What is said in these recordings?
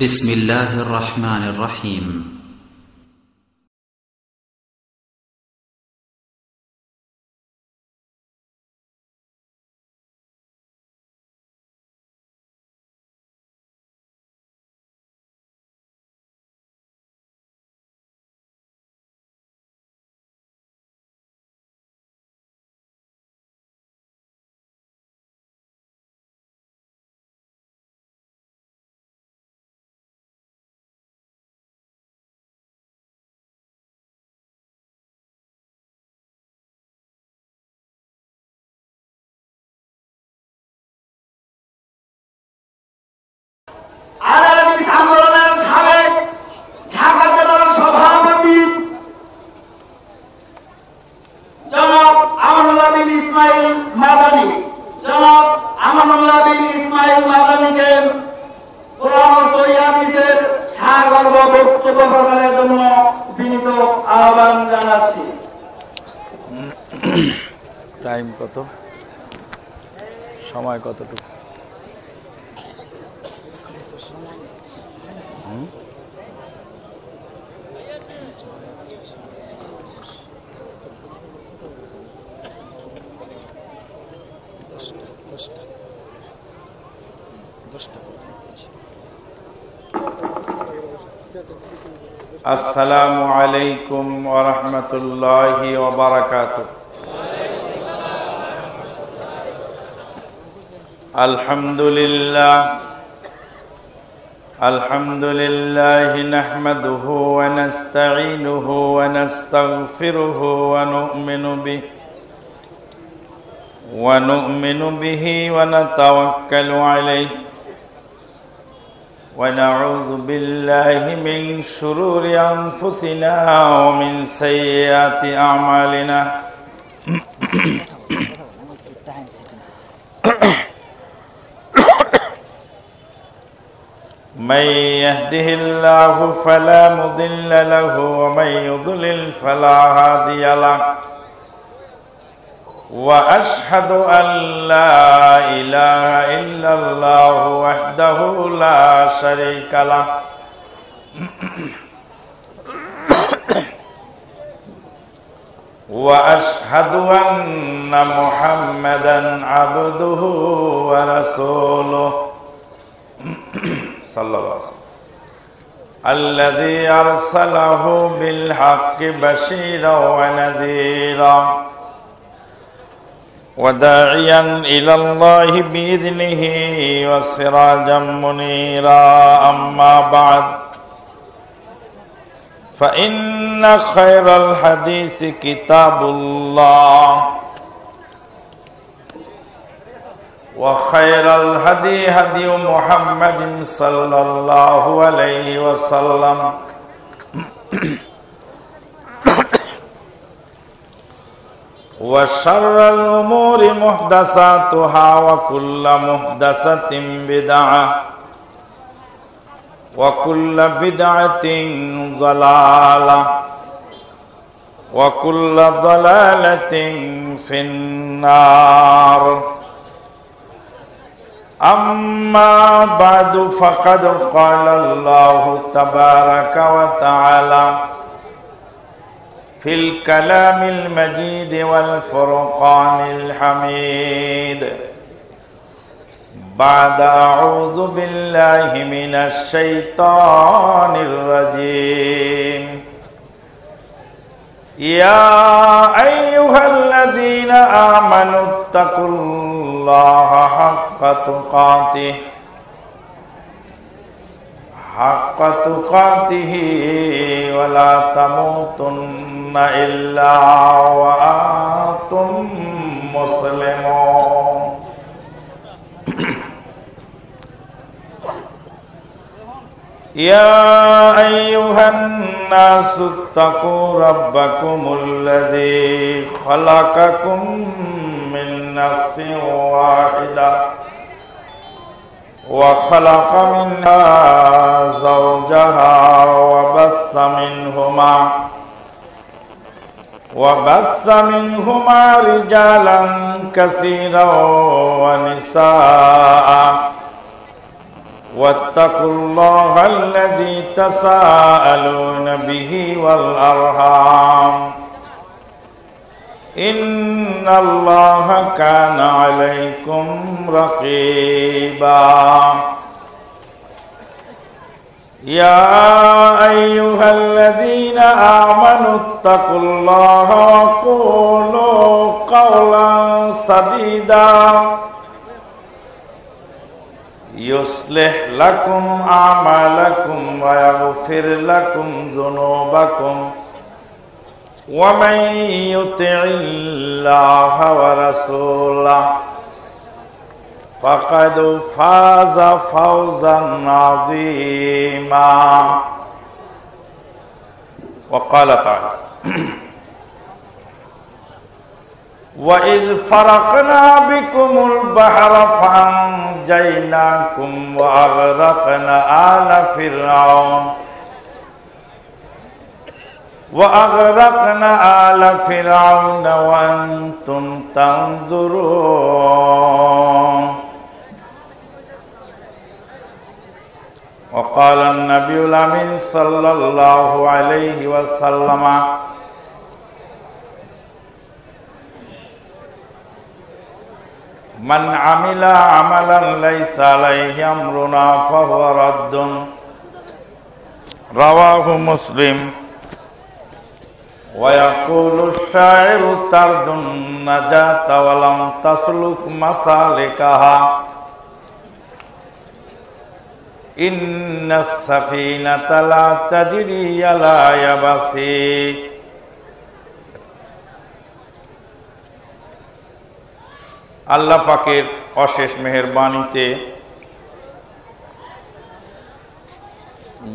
بسم الله الرحمن الرحيم আরাবিস আন্দোলনের সাবেক ঢাকা জেলার সভাপতি জনাব আমানুল্লাহ বিন ইসমাইল মাদানী মাদানীকে কোরআন ও হাদিসের সাগর্ব বক্তব্য প্রদানের জন্য বিনীত আহ্বান জানাচ্ছি। টাইম কত, সময় কতটুকু? আসসালামু আলাইকুম ওয়া রাহমাতুল্লাহি ওয়া বারাকাতুহু। আলহামদুলিল্লাহ নাহমাদুহু ওয়া নাস্তাঈনুহু ওয়া নাস্তাগফিরুহু ওয়া নু'মিনু বিহি ওয়া নাতাওয়াক্কালু আলাইহি ওয়া নাউযু বিল্লাহি মিন শুরুরি আনফুসিনা ওয়া মিন সাইয়্যাতি আ'মালিনা। من يهده الله فلا مضل له ومن يضلل فلا هادي له وأشهد أن لا إله إلا الله وحده لا شريك له وأشهد أن محمدا عبده ورسوله صلى الله عليه وسلم الذي أرسله بالحق بشيرا ونذيرا وداعيا إلى الله بإذنه وسراجا منيرا. أما بعد فإن خير الحديث كتاب الله وخير الهدي هدي محمد صلى الله عليه وسلم وشر الأمور محدثاتها وكل محدثة بدعة وكل بدعة ضلالة وكل ضلالة في النار. أما بعد فقد قال الله تبارك وتعالى في الكلام المجيد والفرقان الحميد بعد أعوذ بالله من الشيطان الرجيم يا أيها الذين آمنوا اتقوا الله حق تقاته ولا تموتن إلا وأنتم مسلمون. يا أيها الناس اتقوا ربكم الذي خلقكم من نفس واحدة وخلق منها زوجها وبث منهما رجالا كثيرا ونساء واتقوا الله الذي تساءلون به والأرحام إن الله كان عليكم رقيبا يا أيها الذين آمنوا اتقوا الله وقولوا قولا سديدا يصلح لكم أعمالكم ويغفر لكم ذنوبكم ومن يطع الله ورسوله فقد فاز فوزا عظيما وقال تعالى وإذ فرقنا بكم البحر فأنجيناكم وأغرقنا آل فرعون وأنتم تنظرون وقال النبي الأمين صلى الله عليه وسلم من عمل عملا ليس عليه أمرنا فهو رد رواه مسلم ويقول الشاعر ترد النجاة ولم تسلك مسالكها إن السفينة لا تجري على يبس আল্লাহ পাকের অশেষ মেহেরবানিতে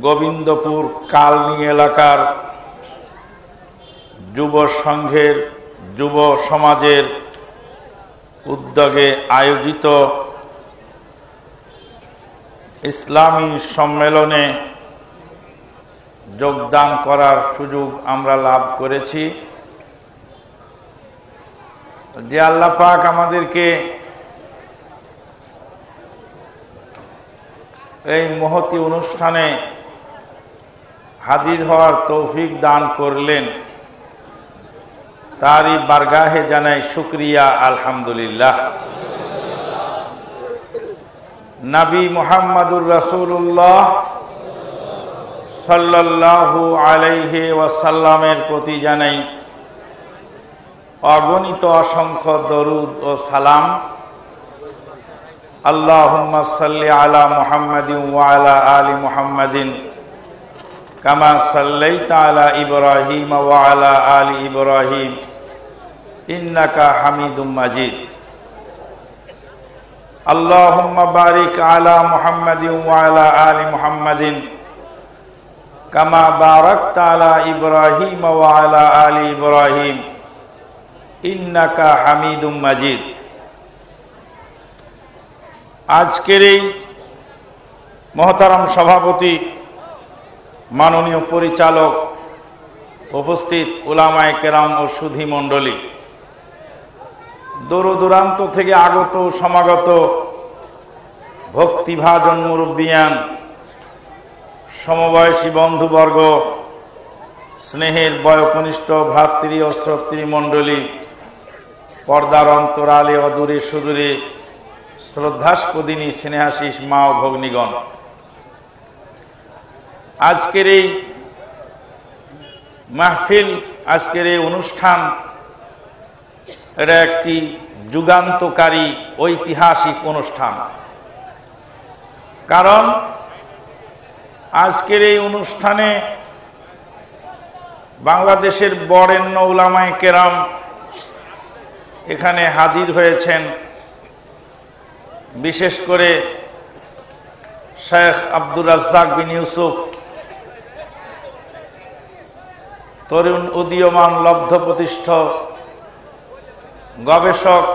গোবিন্দপুর কালনী এলাকার যুব সংঘের যুব সমাজের উদ্যোগে আয়োজিত ইসলামী সম্মেলনে যোগদান করার সুযোগ আমরা লাভ করেছি। যে আল্লাহ পাক আমাদেরকে এই মহতী অনুষ্ঠানে হাজির হওয়ার তৌফিক দান করলেন, তারই বারগাহে জানাই শুকরিয়া আলহামদুলিল্লাহ। নবী মুহাম্মদুর রাসূলুল্লাহ সাল্লাল্লাহু আলাইহি ওয়াসাল্লামের প্রতি জানাই অগণিত অসংখ্য দরুদ ও সালাম। আল্লাহুম্মা সাল্লি আলা মুহাম্মাদিন ওয়া আলা আলি মুহাম্মাদিন কামা সাল্লাইতা আলা ইব্রাহিম ওয়া আলা আলি ইব্রাহিম ইন্নাকা হামিদুম মাজিদ। আল্লাহুম্মা বারিক আলা মুহাম্মাদিন ওয়া আলা আলি মুহাম্মাদিন কামা বারাকতা আলা ইব্রাহিম ওয়া আলা আলি ইব্রাহিম ইন্নাকা হামিদুম মাজিদ। আজকের এই মহতারাম সভাপতি, মাননীয় পরিচালক, উপস্থিত উলামায়ে কেরাম ও সুধী মণ্ডলী, দূর দূরান্ত থেকে আগত সমাগত ভক্তিভাজন মুরব্বিয়ান, সমবয়সী বন্ধুবর্গ, স্নেহের বয়োকনিষ্ঠ ভ্রাতৃ ও শ্রোতৃ মণ্ডলী, পর্দার অন্তরালে অদূরে সুদূরে শ্রদ্ধাস্পদিনী স্নেহাশিস মা ও ভগ্নীগণ, আজকের এই মাহফিল, আজকের এই অনুষ্ঠান, এটা একটি যুগান্তকারী ঐতিহাসিক অনুষ্ঠান। কারণ আজকের এই অনুষ্ঠানে বাংলাদেশের বরেণ্য উলামায়ে কেরাম এখানে হাজির হয়েছেন। বিশেষ করে শেখ আব্দুর রাজ্জাক বিন ইউসুফ, তরুণ উদীয়মান লব্ধপ্রতিষ্ঠ গবেষক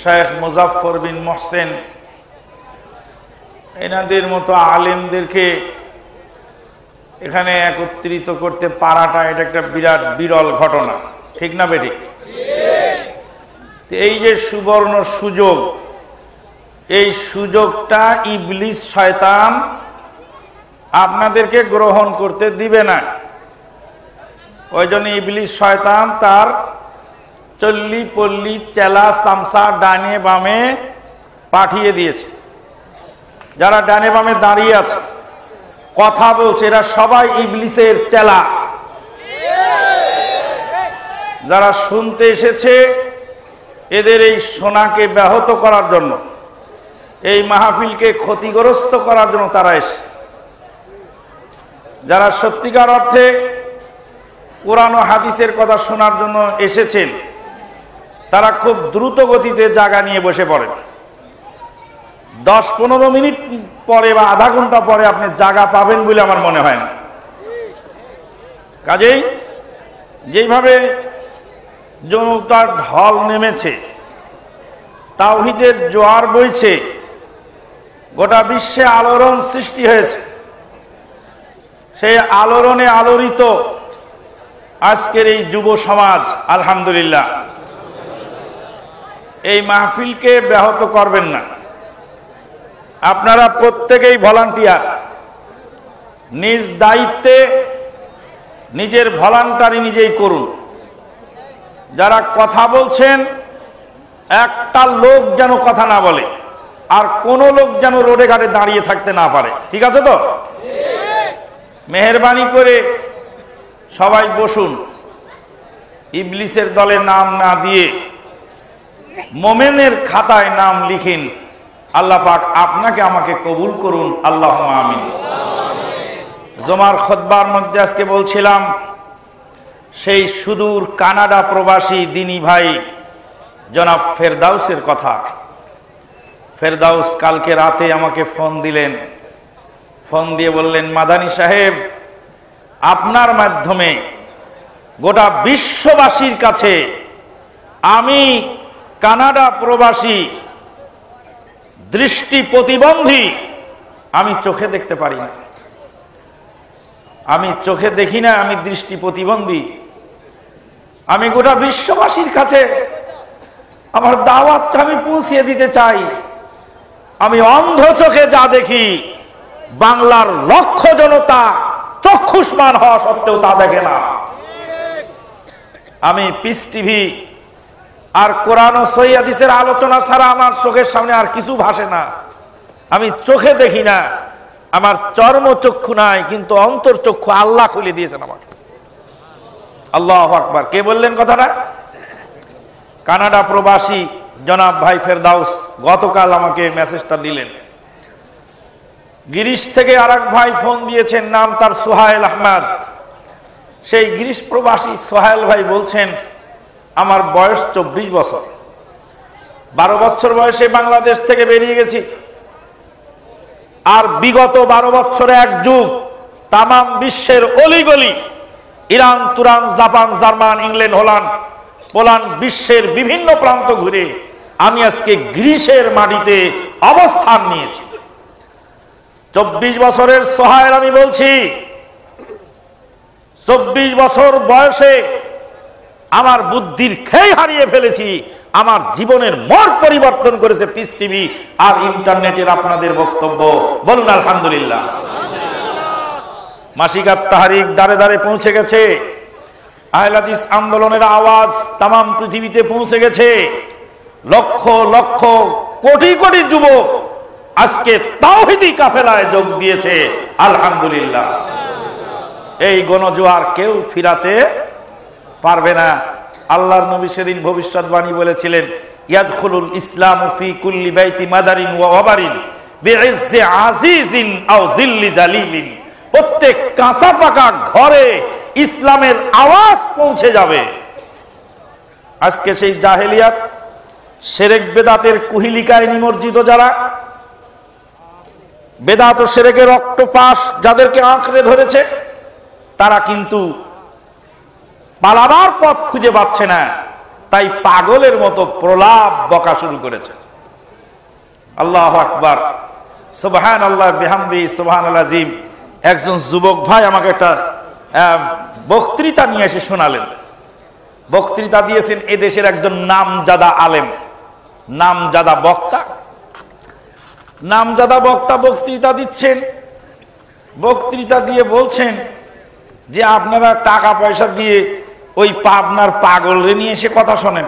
শেখ মুজাফফর বিন মোহসেন, এনাদের মতো আলেমদেরকে এখানে একত্রিত করতে পারাটা এটা একটা বিরাট বিরল ঘটনা, ঠিক না বেঠিক? এই যে সুবর্ণ সুযোগ, এই সুযোগটা ইবলিস শয়তান আপনাদেরকে গ্রহণ করতে দিবে না। ওই জন্য ইবলিস শয়তান তার চল্লি পল্লি চেলা চামচা ডানে বামে পাঠিয়ে দিয়েছে। যারা ডানে বামে দাঁড়িয়ে আছে কথা বলছে এরা সবাই ইবলিসের চেলা। যারা শুনতে এসেছে এদের এই শোনাকে ব্যাহত করার জন্য, এই মাহফিলকে ক্ষতিগ্রস্ত করার জন্য তারা এসেছে। যারা সত্যিকার অর্থে কোরআন ও হাদিসের কথা শোনার জন্য এসেছেন তারা খুব দ্রুত গতিতে জায়গা নিয়ে বসে পড়েন। 10-15 মিনিট পরে বা আধা ঘন্টা পরে আপনি জায়গা পাবেন বলে আমার মনে হয় না। কাজেই যেইভাবে জনতার ঢল নেমেছে, তাওহীদের জোয়ার বইছে, গোটা বিশ্বে আলোড়ন সৃষ্টি হয়েছে, সেই আলোড়নে আলোড়িত আজকের এই যুব সমাজ আলহামদুলিল্লাহ এই মাহফিলকে ব্যাহত করবেন না। আপনারা প্রত্যেকেই ভলান্টিয়ার, নিজ দায়িত্বে নিজের ভলান্টারি নিজেই করুন। যারা কথা বলছেন একটা লোক যেন কথা না বলে, আর কোনো লোক যেন রোডে ঘাটে দাঁড়িয়ে থাকতে না পারে। ঠিক আছে তো? মেহেরবানি করে সবাই বসুন। ইবলিসের দলে নাম না দিয়ে মোমেনের খাতায় নাম লিখিন। আল্লাহ পাক আপনাকে আমাকে কবুল করুন, আল্লাহুম্মা আমিন। জুমার খুতবার মধ্যে আজকে বলছিলাম সেই সুদূর কানাডা প্রবাসী দিনী ভাই জনাব ফেরদাউসের কথা। ফেরদাউস কালকে রাতে আমাকে ফোন দিলেন, ফোন দিয়ে বললেন, মাদানী সাহেব, আপনার মাধ্যমে গোটা বিশ্ববাসীর কাছে আমি কানাডা প্রবাসী, দৃষ্টি প্রতিবন্ধী, আমি চোখে দেখতে পারি না, আমি চোখে দেখি না, আমি দৃষ্টি প্রতিবন্ধী, আমি গোটা বিশ্ববাসীর কাছে আমার দাওয়াতটা আমি পৌঁছিয়ে দিতে চাই। আমি অন্ধ চোখে যা দেখি, বাংলার লক্ষ জনতা চক্ষুষ্মান হওয়া সত্ত্বেও তা দেখে না। আমি পিস টিভি আর কোরআন ও সহিহ হাদিসের আলোচনা ছাড়া আমার চোখের সামনে আর কিছু ভাসে না। আমি চোখে দেখি না, আমার চর্মচক্ষু নাই, কিন্তু অন্তর্চক্ষু আল্লাহ খুলে দিয়েছেন আমাকে। আল্লাহু আকবার। কে বললেন কথাটা? কানাডা প্রবাসী জনাব ভাই ফেরদাউস গতকাল আমাকে মেসেজটা দিলেন। গিরিশ থেকে আরেক ভাই ফোন দিয়েছেন, নাম তার সোহাইল আহমদ। সেই গিরিশ প্রবাসী সোহাইল ভাই বলছেন, আমার বয়স 24 বছর, 12 বছর বয়সে বাংলাদেশ থেকে বেরিয়ে গেছি, আর বিগত 12 বছরে এক যুগ তামাম বিশ্বের অলিগলি, Iran, Turan, Japan, German, England, Holland, Poland, বিশ্বের বিভিন্ন প্রান্ত ঘুরে আমি আজকে গ্রিসের মাটিতে অবস্থান নিয়েছি। 24 বছরের সোহাইল আমি বলছি, 24 বছর বয়সে আমার বুদ্ধির খেই হারিয়ে ফেলেছি। আমার জীবনের মোড় পরিবর্তন করেছে পিস টিভি আর ইন্টারনেটের আপনাদের বক্তব্য। বলুন আলহামদুলিল্লাহ। মাসিকাত তাহরিক দাঁড়ে দাঁড়ে পৌঁছে গেছে, আহলে হাদিস আন্দোলনের আওয়াজ তামাম পৃথিবীতে পৌঁছে গেছে। লক্ষ লক্ষ কোটি কোটি যুবক আজকে তাওহীদি কাফেলায় যোগ দিয়েছে আলহামদুলিল্লাহ। এই গণজোয়ার কেউ ফিরাতে পারবে না। আল্লাহর নবী সেদিন ভবিষ্যৎবাণী বলেছিলেন, ইয়াদখুলুল ইসলামু ফি কুল্লি বাইতি মাদারিন ওয়া ওয়াবারিন বিইজ্জি আজিজিন আও যিল্লি জালিলিন। প্রত্যেক কাঁচা পাকা ঘরে ইসলামের আওয়াজ পৌঁছে যাবে। আজকে সেই জাহেলিয়াত, শিরক বেদাতের কুহিলিকায় নিমজ্জিত যারা, বেদাত ও শিরকের রক্তপাশ যাদেরকে আঁকড়ে ধরেছে, তারা কিন্তু পালাবার পথ খুঁজে পাচ্ছে না, তাই পাগলের মতো প্রলাপ বকা শুরু করেছে। আল্লাহু আকবার, সুবহানাল্লাহ বিহামদি, সুবহানাল আযীম। একজন যুবক ভাই আমাকে একটা বক্তৃতা নিয়ে এসে শোনালেন। বক্তৃতা দিয়েছেন এদেশের একজন নামজাদা আলেম, নামজাদা বক্তা। নামজাদা বক্তা বক্তৃতা দিচ্ছেন, বক্তৃতা দিয়ে বলছেন যে আপনারা টাকা পয়সা দিয়ে ওই পাবনার পাগলরে নিয়ে এসে কথা শোনেন।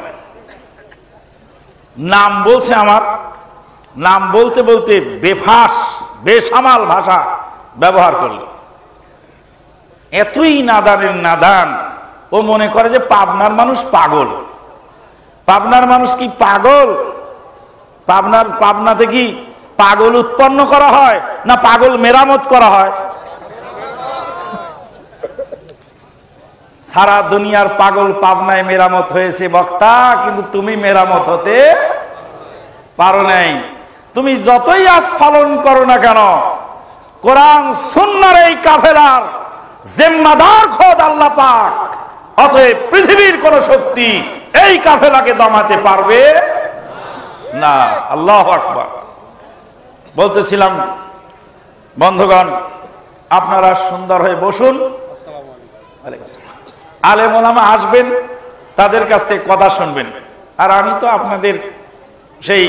নাম বলছে, আমার নাম বলতে বলতে বেফাস বেসামাল ভাষা ব্যবহার করলো। এতই নাদানের নাদান, ও মনে করে যে পাবনার মানুষ পাগল। পাবনার মানুষ কি পাগল? পাবনাতে কি পাগল উৎপন্ন করা হয় না পাগল মেরামত করা হয়? সারা দুনিয়ার পাগল পাবনায় মেরামত হয়েছে বক্তা, কিন্তু তুমি মেরামত হতে পারো নাই। তুমি যতই আস্ফালন করো না কেন, কোরআন সুন্নাহর এই কাফেলার জিম্মাদার খোদ আল্লাহ পাক। অতএব পৃথিবীর কোন শক্তি এই কাফেলাকে দমাতে পারবে না। আল্লাহু আকবার। বলতেছিলাম বন্ধুগণ, আপনারা সুন্দর হয়ে বসুন। আলেম ওলামা আসবেন, তাদের কাছ থেকে কথা শুনবেন। আর আমি তো আপনাদের সেই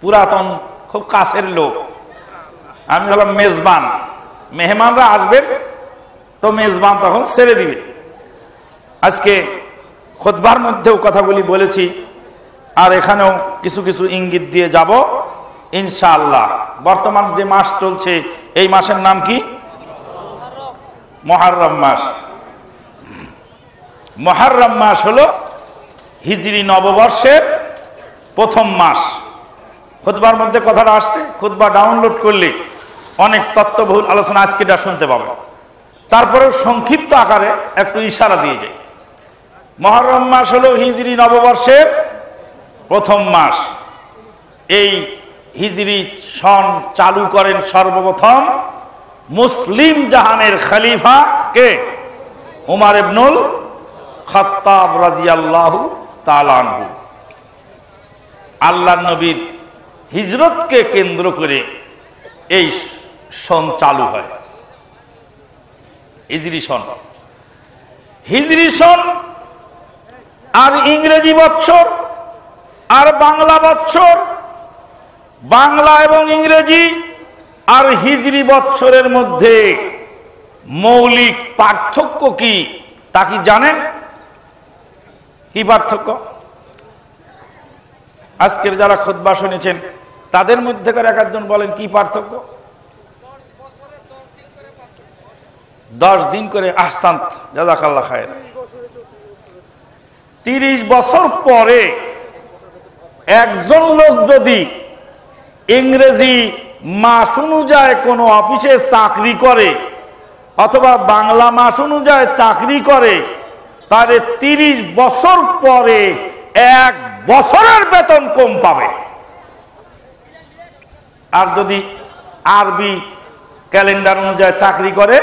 পুরাতন খুব কাছের লোক, আমি হলাম মেজবান। মেহমানরা আসবেন তো মেজবান তখন ছেড়ে দিবে। আজকে খুতবার মধ্যেও কথাগুলি বলেছি, আর এখানেও কিছু কিছু ইঙ্গিত দিয়ে যাব ইনশাআল্লাহ। বর্তমান যে মাস চলছে, এই মাসের নাম কি? মুহররম মাস। মুহররম মাস হলো হিজরি নববর্ষের প্রথম মাস। খুতবার মধ্যে কথাটা আসছে, খুতবা ডাউনলোড করলে অনেক তত্ত্ববহুল আলোচনা আজকেটা শুনতে পাবেন। তারপরেও সংক্ষিপ্ত আকারে একটু ইশারা দিয়ে যায়। মুহররম মাস হলো হিজরি নববর্ষের প্রথম মাস। এই হিজরি সন চালু করেন সর্বপ্রথম মুসলিম জাহানের খলিফা কে? উমর ইবনুল খাত্তাব রাদিয়াল্লাহু তাআলা আনহু। আল্লাহর নবীর হিজরতকে কেন্দ্র করে এই সন চালু হয়, হিজরি সন। হিজরি সন আর ইংরেজি বৎসর আর বাংলা বৎসর, বাংলা এবং ইংরেজি আর হিজরি বৎসরের মধ্যে মৌলিক পার্থক্য কি তা কি জানেন? কি পার্থক্য? আজকের যারা খুতবা শুনেছেন তাদের মধ্যেকার এক একজন বলেন কি পার্থক্য? 10 দিন করে। আহসান্ত, জাযাকাল্লাহ খায়ের। 30 বছর পরে একজন লোক যদি ইংরেজি মাস অনুযায়ী কোনো অফিসে চাকরি করে অথবা বাংলা মাস অনুযায়ী চাকরি করে, তাহলে 30 বছর পরে 1 বছরের বেতন কম পাবে। আর যদি আরবি ক্যালেন্ডার অনুযায়ী চাকরি করে,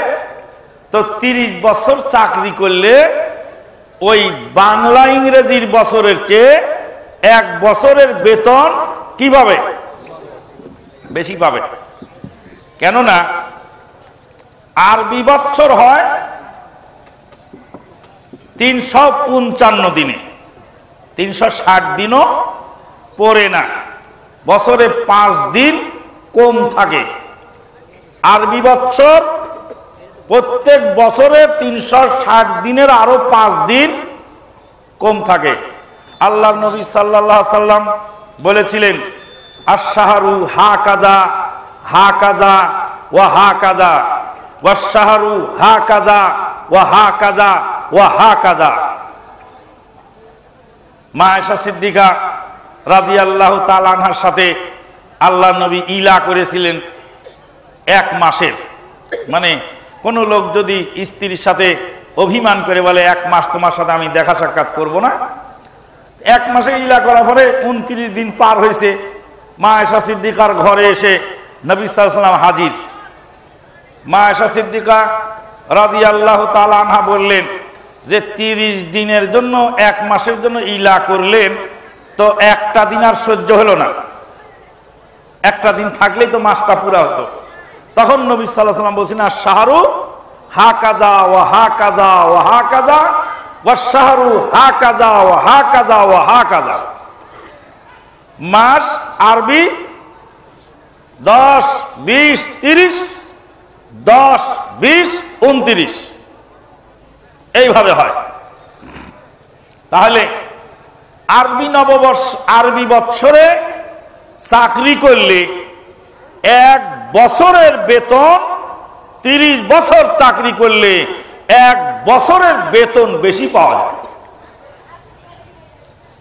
তো 30 বছর চাকরি করলে ওই বাংলা ইংরেজির বছরের চেয়ে 1 বছরের বেতন কি পাবে? বেশি পাবে। কেননা আরবি বছর হয় 355 দিনে, 360 দিনও পড়ে না, বছরে 5 দিন কম থাকে। আরবি বছর প্রত্যেক বছরে 360 দিনের আরো 5 দিন কম থাকে। আল্লাহর নবী সাল্লাল্লাহু আলাইহি সাল্লাম বলেছিলেন, আশ-শাহরু হাকাযা হাকাযা ওয়া হাকাযা ওয়াশ-শাহরু হাকাযা ওয়া হাকাযা ওয়া হাকাযা। মা আয়েশা সিদ্দিকা রাদিয়াল্লাহু তাআলা আনহার সাথে আল্লাহর নবী ইলা করেছিলেন 1 মাসের। মানে কোন লোক যদি স্ত্রীর সাথে অভিমান করে বলে 1 মাস তোমার সাথে আমি দেখা সাক্ষাৎ করব না, 1 মাসে ইলা করার পরে 29 দিন পার হয়েছে, মা আয়েশা সিদ্দিকার ঘরে এসে নবী সাল্লাল্লাহু আলাইহি ওয়াসাল্লাম হাজির। মা আয়েশা সিদ্দিকা রাদিয়াল্লাহু তাআলা আনহা বললেন যে 30 দিনের জন্য 1 মাসের জন্য ইলা করলেন, তো একটা দিন আর সহ্য হলো না, একটা দিন থাকলেই তো মাসটা পুরা হতো। তখন নবী সাল্লাল্লাহু আলাইহি ওয়াসাল্লাম বলছেন, আশ-শাহরু হাকাযা ওয়া হাকাযা ওয়া হাকাযা ওয়াশ-শাহরু হাকাযা ওয়া হাকাযা ওয়া হাকাযা। মাস আরবি 10, 20, 30, 10, 20, 29 এইভাবে হয়। তাহলে আরবি নববর্ষ, আরবি বৎসরে চাকরি করলে 1 বছরের বেতন, 30 বছর চাকরি করলে 1 বছরের বেতন বেশি পাওয়া যায়।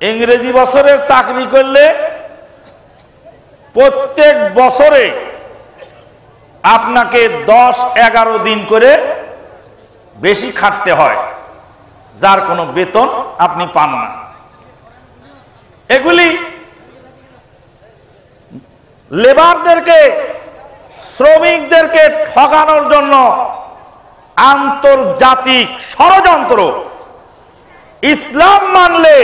ইংরেজি বছরে চাকরি করলে প্রত্যেক বছরে আপনাকে 10-11 দিন করে বেশি খাটতে হয়, যার কোনো বেতন আপনি পান না। এগুলি লেবারদেরকে, শ্রমিকদেরকে ঠকানোর জন্য আন্তর্জাতিক ষড়যন্ত্র। ইসলাম মানলে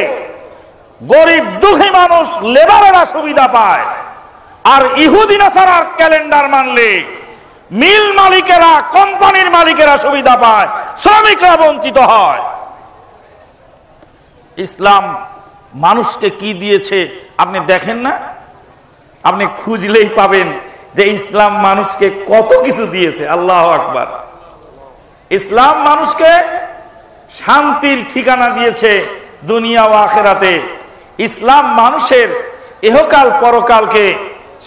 গরিব দুঃখী মানুষ, লেবারেরা সুবিধা পায়, আর ইহুদি নাসারার ক্যালেন্ডার মানলে মিল মালিকেরা, কোম্পানির মালিকেরা সুবিধা পায়, শ্রমিকরা বঞ্চিত হয়। ইসলাম মানুষকে কি দিয়েছে আপনি দেখেন না? আপনি খুঁজলেই পাবেন যে ইসলাম মানুষকে কত কিছু দিয়েছে। আল্লাহু আকবার। ইসলাম মানুষকে শান্তির ঠিকানা দিয়েছে দুনিয়া ও আখিরাতে। ইসলাম মানুষের ইহকাল পরকালকে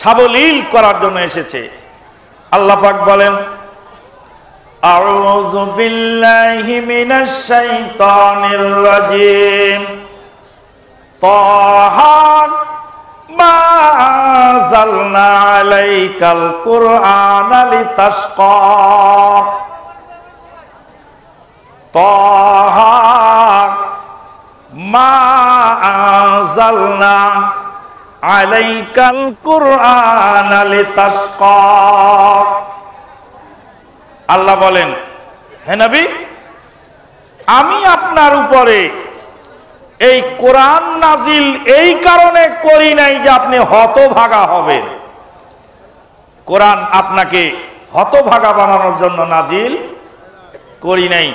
সাবলীল করার জন্য এসেছে। আল্লাহ পাক বলেন, আউযু বিল্লাহি মিনাশ শাইতানির রাজিম, তাহা মা আনজালনা আলাইকাল কুরআনা লিতাশকা, তাহা মা আনজালনা আলাইকাল কুরআনা লিতাশকা। আল্লাহ বলেন, হে নবী, আমি আপনার উপরে এই কোরআন নাজিল এই কারণে করি নাই যে আপনি হতভাগা হবেন। কোরআন আপনাকে হতভাগা বানানোর জন্য নাজিল করি নাই।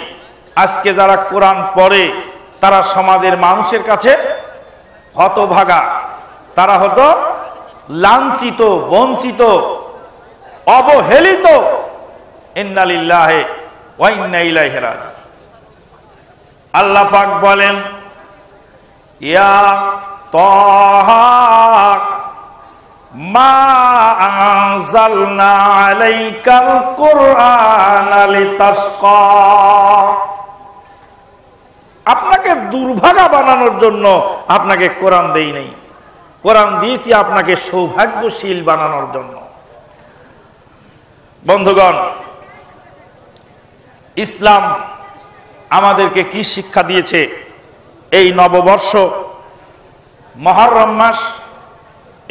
আজকে যারা কোরআন পড়ে তারা সমাজের মানুষের কাছে হতভাগা, তারা হতো লাঞ্ছিত, বঞ্চিত, অবহেলিত। ইন্না লিল্লাহি ওয়া ইন্না ইলাইহি রাজিউন। আল্লাহ পাক বলেন, ইয়া তাহা মা আনজালনা আলাইকাল কুরআনা লিতাশকা। আপনাকে দুর্ভাগা বানানোর জন্য আপনাকে কোরআন দেই নাই, কোরআন দিয়েছি আপনাকে সৌভাগ্যশীল বানানোর জন্য। বন্ধুগণ, ইসলাম আমাদেরকে কি শিক্ষা দিয়েছে? এই নববর্ষ মুহররম মাস,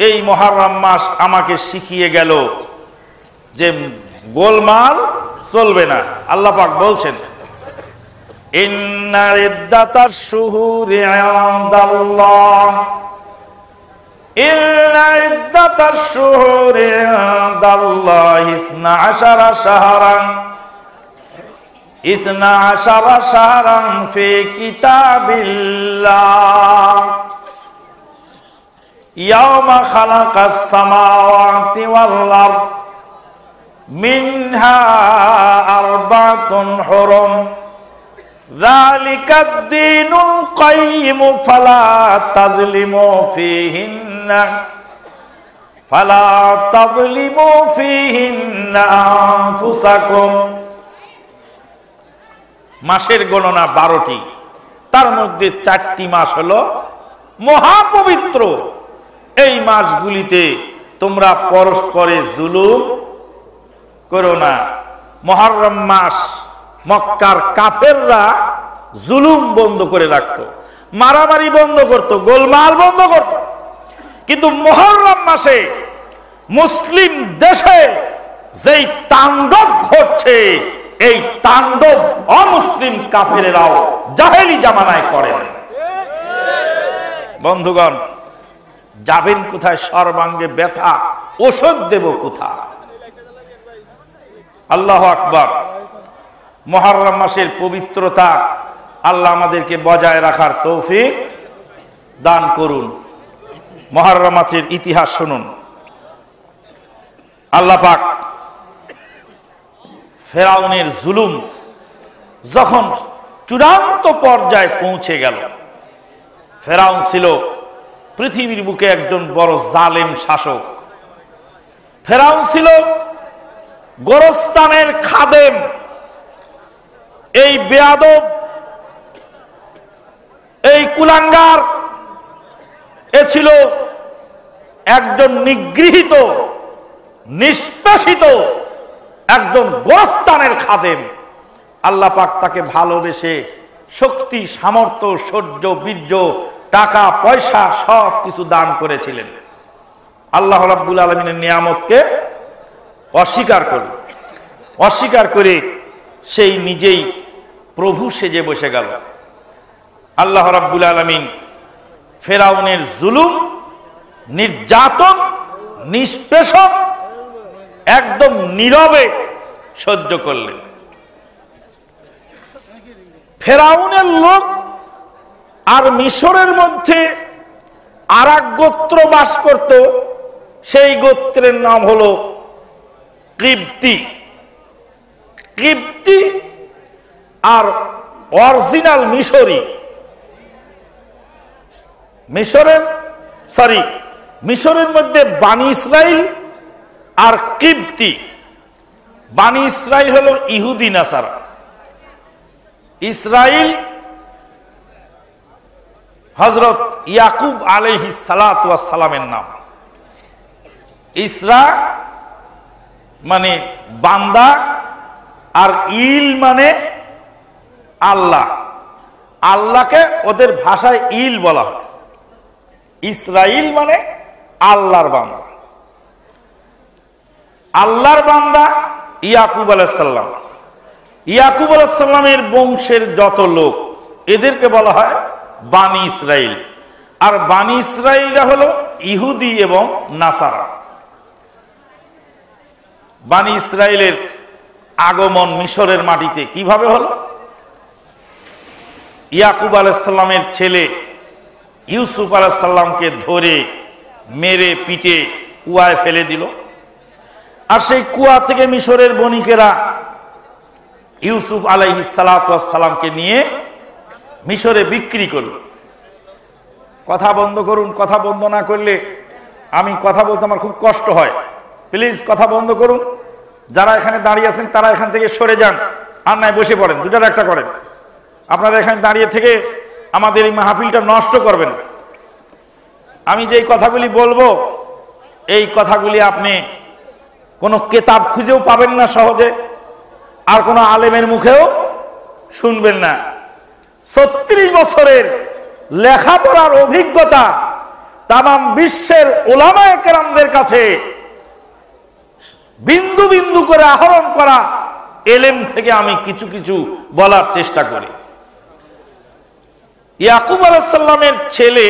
এই মুহররম মাস আমাকে শিখিয়ে গেল যে গোলমাল চলবে না। আল্লাহ পাক বলছেন, ইন্না ইদ্দাতাশ শুহুরি ইনদাল্লাহ, ইন্না ইদ্দাতাশ শুহুরি ইনদাল্লাহি 12 শাহরান, 12 শাহরান ফি কিতাবিল্লাহ ইয়াওমা খালাকাস সামাওয়াতি ওয়াল আরদ মিনহা আরবাতুন হুরুম যালিকাদ দীনুল কাইয়্যিম ফালা তাযলিমু ফীহিন্না আনফুসাকুম। মাসের গণনা 12টি, তার মধ্যে 4টি মাস হলো মহাপবিত্র। এই মাসগুলিতে তোমরা পরস্পরে জুলুম করো না। মুহররম মাস মক্কার কাফেররা জুলুম বন্ধ করে রাখত, মারামারি বন্ধ করত, গোলমাল বন্ধ করত। কিন্তু মুহররম মাসে মুসলিম দেশে যেই তাণ্ডব ঘটছে, এই তাণ্ডব অমুসলিম কাফেরেরাও জাহেলি জামানায় করে না। বন্ধুগণ, যাবেন কোথায়? সর্বাঙ্গে ব্যথা, ওষুধ দেব কোথায়? আল্লাহু আকবার। মুহররম মাসের পবিত্রতা আল্লাহ আমাদেরকে বজায় রাখার তৌফিক দান করুন। মুহররম মাসের ইতিহাস শুনুন। আল্লাহ পাক ফেরাউনের জুলুম যখন চূড়ান্ত পর্যায়ে পৌঁছে গেল, ফেরাউন ছিল পৃথিবীর বুকে একজন বড় জালেম শাসক। ফেরাউন ছিল গোরস্তানের খাদেম। এই বেয়াদব, এই কুলাঙ্গার, এ ছিল একজন নিগৃহীত, নিষ্পেষিত একজন গোরস্তানের খাদেম। আল্লাহ পাক তাকে ভালোবেসে শক্তি, সামর্থ্য, শৌর্য, বীর্য, টাকা পয়সা সব কিছু দান করেছিলেন। আল্লাহ রাব্বুল আলামিনের নিয়ামতকে অস্বীকার করল। অস্বীকার করে সেই নিজেই প্রভু সেজে বসে গেল। আল্লাহ রাব্বুল আলামিন ফেরাউনের জুলুম, নির্যাতন, নিষ্পেষণ একদম নীরবে সহ্য করলেন। ফেরাউনের লোক আর মিশরের মধ্যে আর এক গোত্র বাস করত, সেই গোত্রের নাম হলো কিবতি। কিবতি আর অরিজিনাল মিশরি, মিশরের মধ্যে বানি ইসরাইল আর কিবতি। বানি ইসরাইল হলো ইহুদি নাসারা। ইসরাইল হযরত ইয়াকুব আলাইহিস সালাতু ওয়াস সালামের নাম। ইসরা মানে বান্দা, আর ইল মানে আল্লাহ। আল্লাহকে ওদের ভাষায় ইল বলা হয়। ইসরাইল মানে আল্লাহর বান্দা। আল্লাহর বান্দা ইয়াকুব আলাইহিস সালাম। ইয়াকুব আলাইহিস সালামের বংশের যত লোক, এদেরকে বলা হয় বানি ইসরাইল। আর বানি ইসরাইলরা হলো ইহুদি এবং নাসারা। বানি ইসরাইলের আগমন মিশরের মাটিতে কিভাবে হলো? ইয়াকুব আলাইহিস সালামের ছেলে ইউসুফ আলাইহিস সালামকে ধরে মেরে পিটে কুয়ায় ফেলে দিল। আর সেই কুয়া থেকে মিশরের বণিকেরা ইউসুফ আলাইহিস সালাতু ওয়াস সালামকে নিয়ে মিশরে বিক্রি করল। কথা বন্ধ করুন, কথা বন্ধ না করলে আমি কথা বলতে আমার খুব কষ্ট হয়। প্লিজ কথা বন্ধ করুন। যারা এখানে দাঁড়িয়ে আছেন তারা এখান থেকে সরে যান, আর নাই বসে পড়েন, দুটার একটা করেন। আপনারা এখানে দাঁড়িয়ে থেকে আমাদের এই মাহফিলটা নষ্ট করবেন। আমি যেই কথাগুলি বলবো, এই কথাগুলি আপনি কোনো কেতাব খুঁজেও পাবেন না সহজে, আর কোনো আলেমের মুখেও শুনবেন না। 36 বছরের লেখাপড়ার অভিজ্ঞতা তামাম বিশ্বের উলামায়ে কেরামদের কাছে বিন্দু বিন্দু করে আহরণ করা এলেম থেকে আমি কিছু কিছু বলার চেষ্টা করি। ইয়াকুব আলাইহিস সালামের ছেলে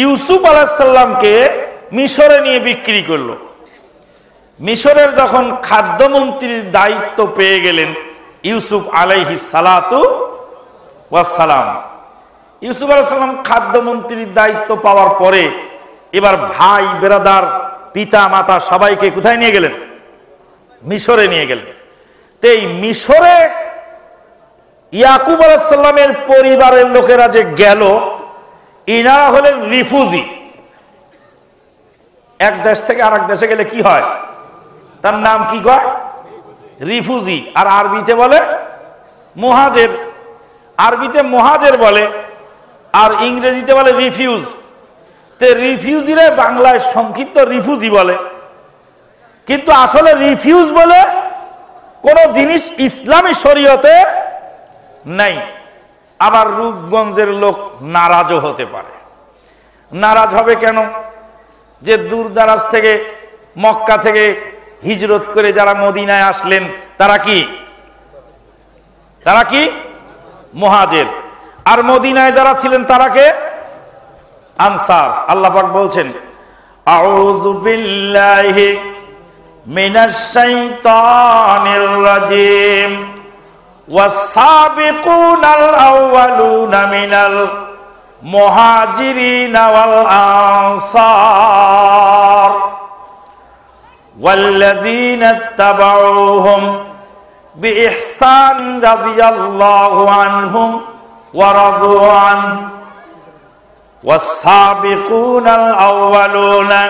ইউসুফ আলাইহিস সালামকে মিশরে নিয়ে বিক্রি করলো। মিশরের যখন খাদ্যমন্ত্রীর দায়িত্ব পেয়ে গেলেন ইউসুফ আলাইহিস সালাতু ওয়াস সালাম, ইউসুফ আলাইহিস সালাম খাদ্যমন্ত্রীর দায়িত্ব পাওয়ার পরে এবার ভাই বেরাদার, পিতা মাতা সবাইকে কোথায় নিয়ে গেলেন? মিশরে নিয়ে গেলেন। তো এই মিশরে ইয়াকুব আলাইহিস সালামের পরিবারের লোকেরা যে গেল, ইনারা হলেন রিফিউজি। এক দেশ থেকে আরেক দেশে গেলে কি হয়? তার নাম কি কয়? রিফিউজি। আর আরবিতে বলে মুহাজির। আরবিতে মুহাজির বলে, আর ইংরেজিতে বলে রিফিউজ। তে রিফিউজিরে বাংলায় সংক্ষিপ্ত রিফিউজি বলে, কিন্তু আসলে রিফিউজ বলে কোন জিনিস ইসলামী শরীয়তে নাই। আবার রূপগঞ্জের লোক নারাজও হতে পারে। নারাজ হবে কেন? যে দূর দারাজ থেকে, মক্কা থেকে হিজরত করে যারা মদিনায় আসলেন, তারা কি মুহাজির। আর মদিনায় যারা ছিলেন তারা কে? আনসার। আল্লাহ পাক বলছেন, আউযু বিল্লাহি মিনাশ শাইতানির রাজিম ওয়াস-সাবিকুনাল আউয়ালুনা মিনাল মুহাজিরিনা ওয়াল আনসার ওয়াল্লাযীনা ইত্তাবাউহুম বিইহসান রাদিয়াল্লাহু আনহুম ওয়া রাদু আনহু ওয়াস-সাবিকুনাল আউওয়ালুনা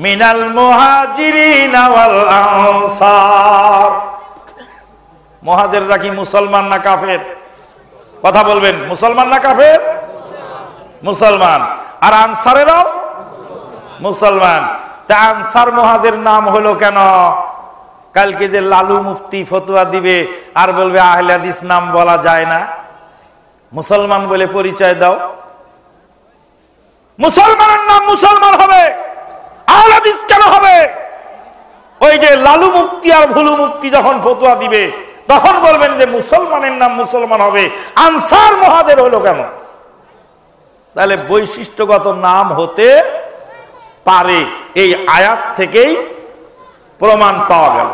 মিনাল মুহাজিরিনা ওয়াল আনসার। মুহাজিররা কি মুসলমান না কাফের? কথা বলবেন, মুসলমান না কাফের? মুসলমান। আর আনসারেরাও মুসলমান। তা আনসার মুহাজির নাম হলো কেন? কালকে যে লালু মুফতি ফতোয়া দিবে আর বলবে আহলে হাদিস নাম বলা যায় না, মুসলমান বলে পরিচয় দাও। মুসলমানের নাম মুসলমান হবে, আহলে হাদিস কেন হবে? ওই যে লালু মুফতি আর ভুলু মুফতি যখন ফতোয়া দিবে তখন বলবেন যে মুসলমানের নাম মুসলমান হবে, আনসার মুহাজির হলো কেন? তাহলে বৈশিষ্ট্যগত নাম হতে পারে, এই আয়াত থেকেই প্রমাণ পাওয়া গেল।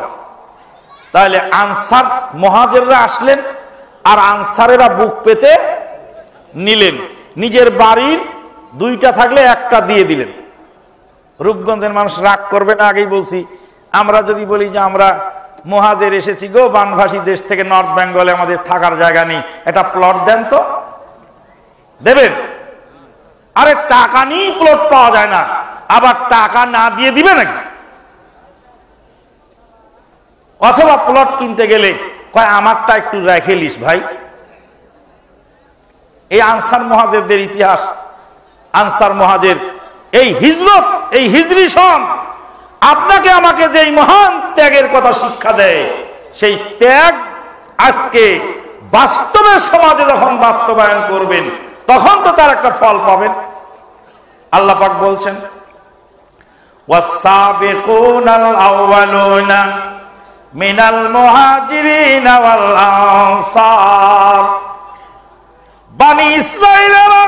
তাহলে আনসার মুহাজিররা আসলেন আর আনসারেরা বুক পেতে নিলেন, নিজের বাড়ির দুইটা থাকলে একটা দিয়ে দিলেন। রূপগঞ্জের মানুষ রাগ করবে না, আগেই বলছি। আমরা যদি বলি যে আমরা মুহাজির এসেছি গো বানভাসী দেশ থেকে, নর্থ বেঙ্গলে আমাদের থাকার জায়গা নেই, একটা প্লট দেন তো, দেবেন? আরে টাকা নিয়েই প্লট পাওয়া যায় না, আবার টাকা না দিয়ে দিবে নাকি? অথবা প্লট কিনতে গেলে কয় আমারটা একটু রেখে লিস ভাই। এই আনসার মুহাজিরদের ইতিহাস, আনসার মুহাজির, এই হিজরত, এই হিজরি সন আপনাকে আমাকে যে মহান ত্যাগের কথা শিক্ষা দেয়, সেই ত্যাগ আজকে বাস্তবের সমাজে যখন বাস্তবায়ন করবেন তখন তো তার একটা ফল পাবেন। আল্লাহ পাক বলছেন ওয়াস-সাবিকুনাল আউওয়ালুনা মিনাল মুহাজিরিনা ওয়াল আনসার। বনি ইসরাঈলেরা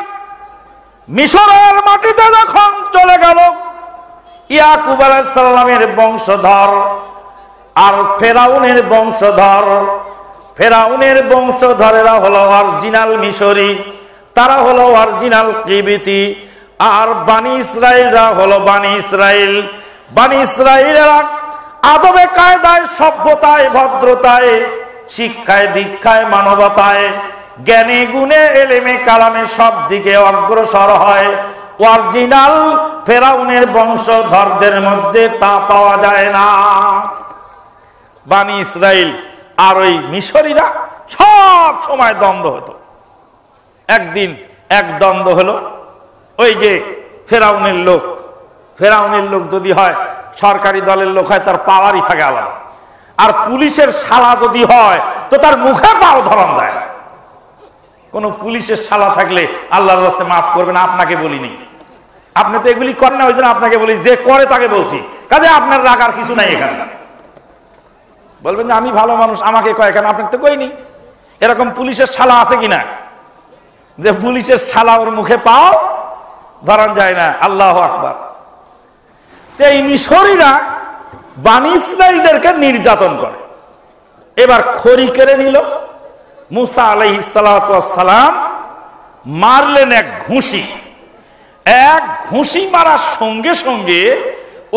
মিশরের মাটিতে যখন চলে গেল, ইয়াকুব আলাইহিস সালামের বংশধর আর ফেরাউনের বংশধর, ফেরাউনের বংশধরেরা হলো অরিজিনাল মিশরি, তারা হলো অরিজিনাল কিবতি, আর বনি ইসরাঈলরা হলো বনি ইসরাঈল। বনি ইসরাঈলেরা আদবে কায়দায়, সভ্যতায়, ভদ্রতায়, শিক্ষায়, দীক্ষায়, মানবতায়, জ্ঞানে গুণে, এলেমে কালামে সব দিকে অগ্রসর হয়। অরিজিনাল ফেরাউনের বংশধরদের মধ্যে তা পাওয়া যায় না। বনি ইসরাঈল আর ওই মিশরীরা সব সময় দ্বন্দ্ব হতো। একদিন এক দ্বন্দ্ব হলো, ওই যে ফেরাউনের লোক, ফেরাউনের লোক যদি হয় সরকারি দলের লোক হয় তার পাওয়ারই থাকে আলাদা, আর পুলিশের শালা যদি হয় তো তার মুখে পাও ধরান দেয় না। কোন পুলিশের শালা থাকলে আল্লাহর রাস্তায় মাফ করবেন, আপনাকে বলিনি, আপনি তো এগুলি করেন না, ওই জন্য আপনাকে বলি, যে করে তাকে বলছি। কাজে আপনার রাখার কিছু নাই এখানে। বলবেন যে আমি ভালো মানুষ, আমাকে কয় কেন? আপনাকে তো কইনি। এরকম পুলিশের শালা আছে কিনা যে পুলিশের শালা ওর মুখে পাও ধরান যায় না? আল্লাহু আকবার। এই মিশরীরা বনি ইসরাঈলদেরকে নির্যাতন করে। এবার খড়ি কেড়ে নিল। মুসা আলাইহিস সালাতু ওয়াস সালাম মারলেন এক ঘুষি। এক ঘুষি মারার সঙ্গে সঙ্গে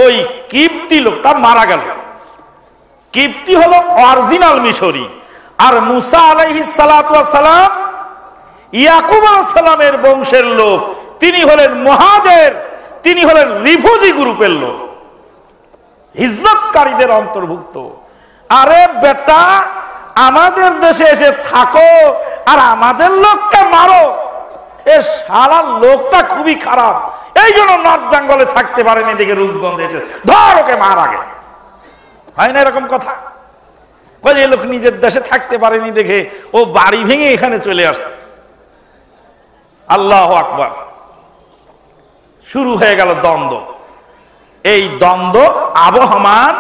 ওই কিপ্তি লোকটা মারা গেল। কিপ্তি হলো অরিজিনাল মিশরি, আর মুসা আলাইহিস সালাতু ওয়াস সালাম ইয়াকুব আলাইহিস সালামের বংশের লোক, তিনি হলেন মুহাজির, তিনি হলেন রিফিউজি গ্রুপের লোক, হিজরতকারীদের অন্তর্ভুক্ত। আরে বেটা, আমাদের দেশে এসে থাকো আর আমাদের লোককে মারো, এ সারা লোকটা খুবই খারাপ, এই জন্য নর্থ বেঙ্গলে থাকতে পারেনি, দেখে রূপগঞ্জে এসে ধর ওকে মার আগে। হয় না এরকম কথা? এই লোক নিজের দেশে থাকতে পারেনি দেখে ও বাড়ি ভেঙে এখানে চলে আসছে। আল্লাহু আকবার। শুরু হয়ে গেল দ্বন্দ্ব। এই দ্বন্দ্ব আবহমান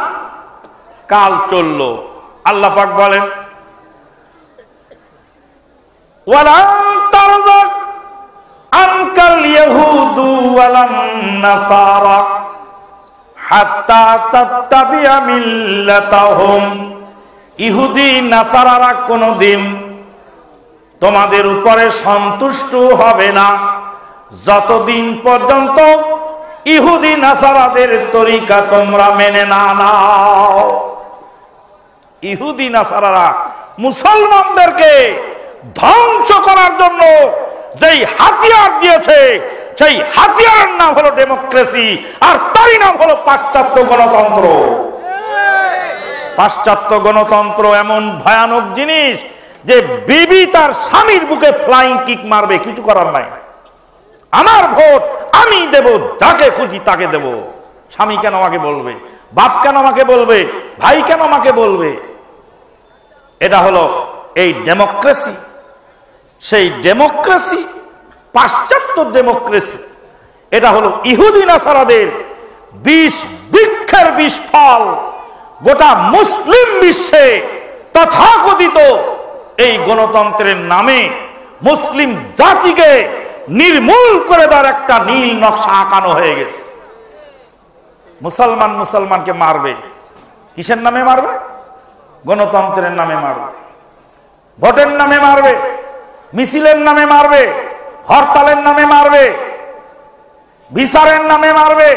কাল চলল। আল্লাহ পাক বলেন ওয়ালান তারযা আনকাল ইয়াহুদু ওয়ালান নাসারা হাত্তা তাত্তাবিআ মিল্লাতাহুম। ইহুদি নাসারারা কোনদিন তোমাদের উপরে সন্তুষ্ট হবে না যতদিন পর্যন্ত ইহুদি নাসারাদের তরিকা তোমরা মেনে না নাও। ইহুদি নাসারারা মুসলমানদেরকে ধ্বংস করার জন্য যেই হাতিয়ার দিয়েছে, সেই হাতিয়ারের নাম হলো ডেমোক্রেসি, আর তারই নাম হলো পাশ্চাত্য গণতন্ত্র। পাশ্চাত্য গণতন্ত্র এমন ভয়ানক জিনিস যে বিবি তার স্বামীর বুকে ফ্লাইং কিক মারবে, কিছু করার নাই। আমার ভোট আমি দেব, যাকে খুশি তাকে দেব। স্বামী কেন আমাকে বলবে, বাপ কেন আমাকে বলবে, ভাই কেন আমাকে বলবে? এটা হলো এই ডেমোক্রেসি। সেই ডেমোক্রেসি, পাশ্চাত্য ডেমোক্রেসি, এটা হলো ইহুদি নাসারাদের বিষ বৃক্ষের বিষ ফল। গোটা মুসলিম বিশ্বে তথাকথিত এই গণতন্ত্রের নামে মুসলিম জাতিকে নির্মূল করে দেওয়ার একটা নীল নকশা আঁকানো হয়ে গেছে। মুসলমান মুসলমানকে মারবে, কিসের নামে মারবে? গণতন্ত্রের নামে মারবে, ভোটের নামে মারবে, মিছিলের নামে মারবে, হরতালের নামে মারবে, বিচারের নামে মারবে,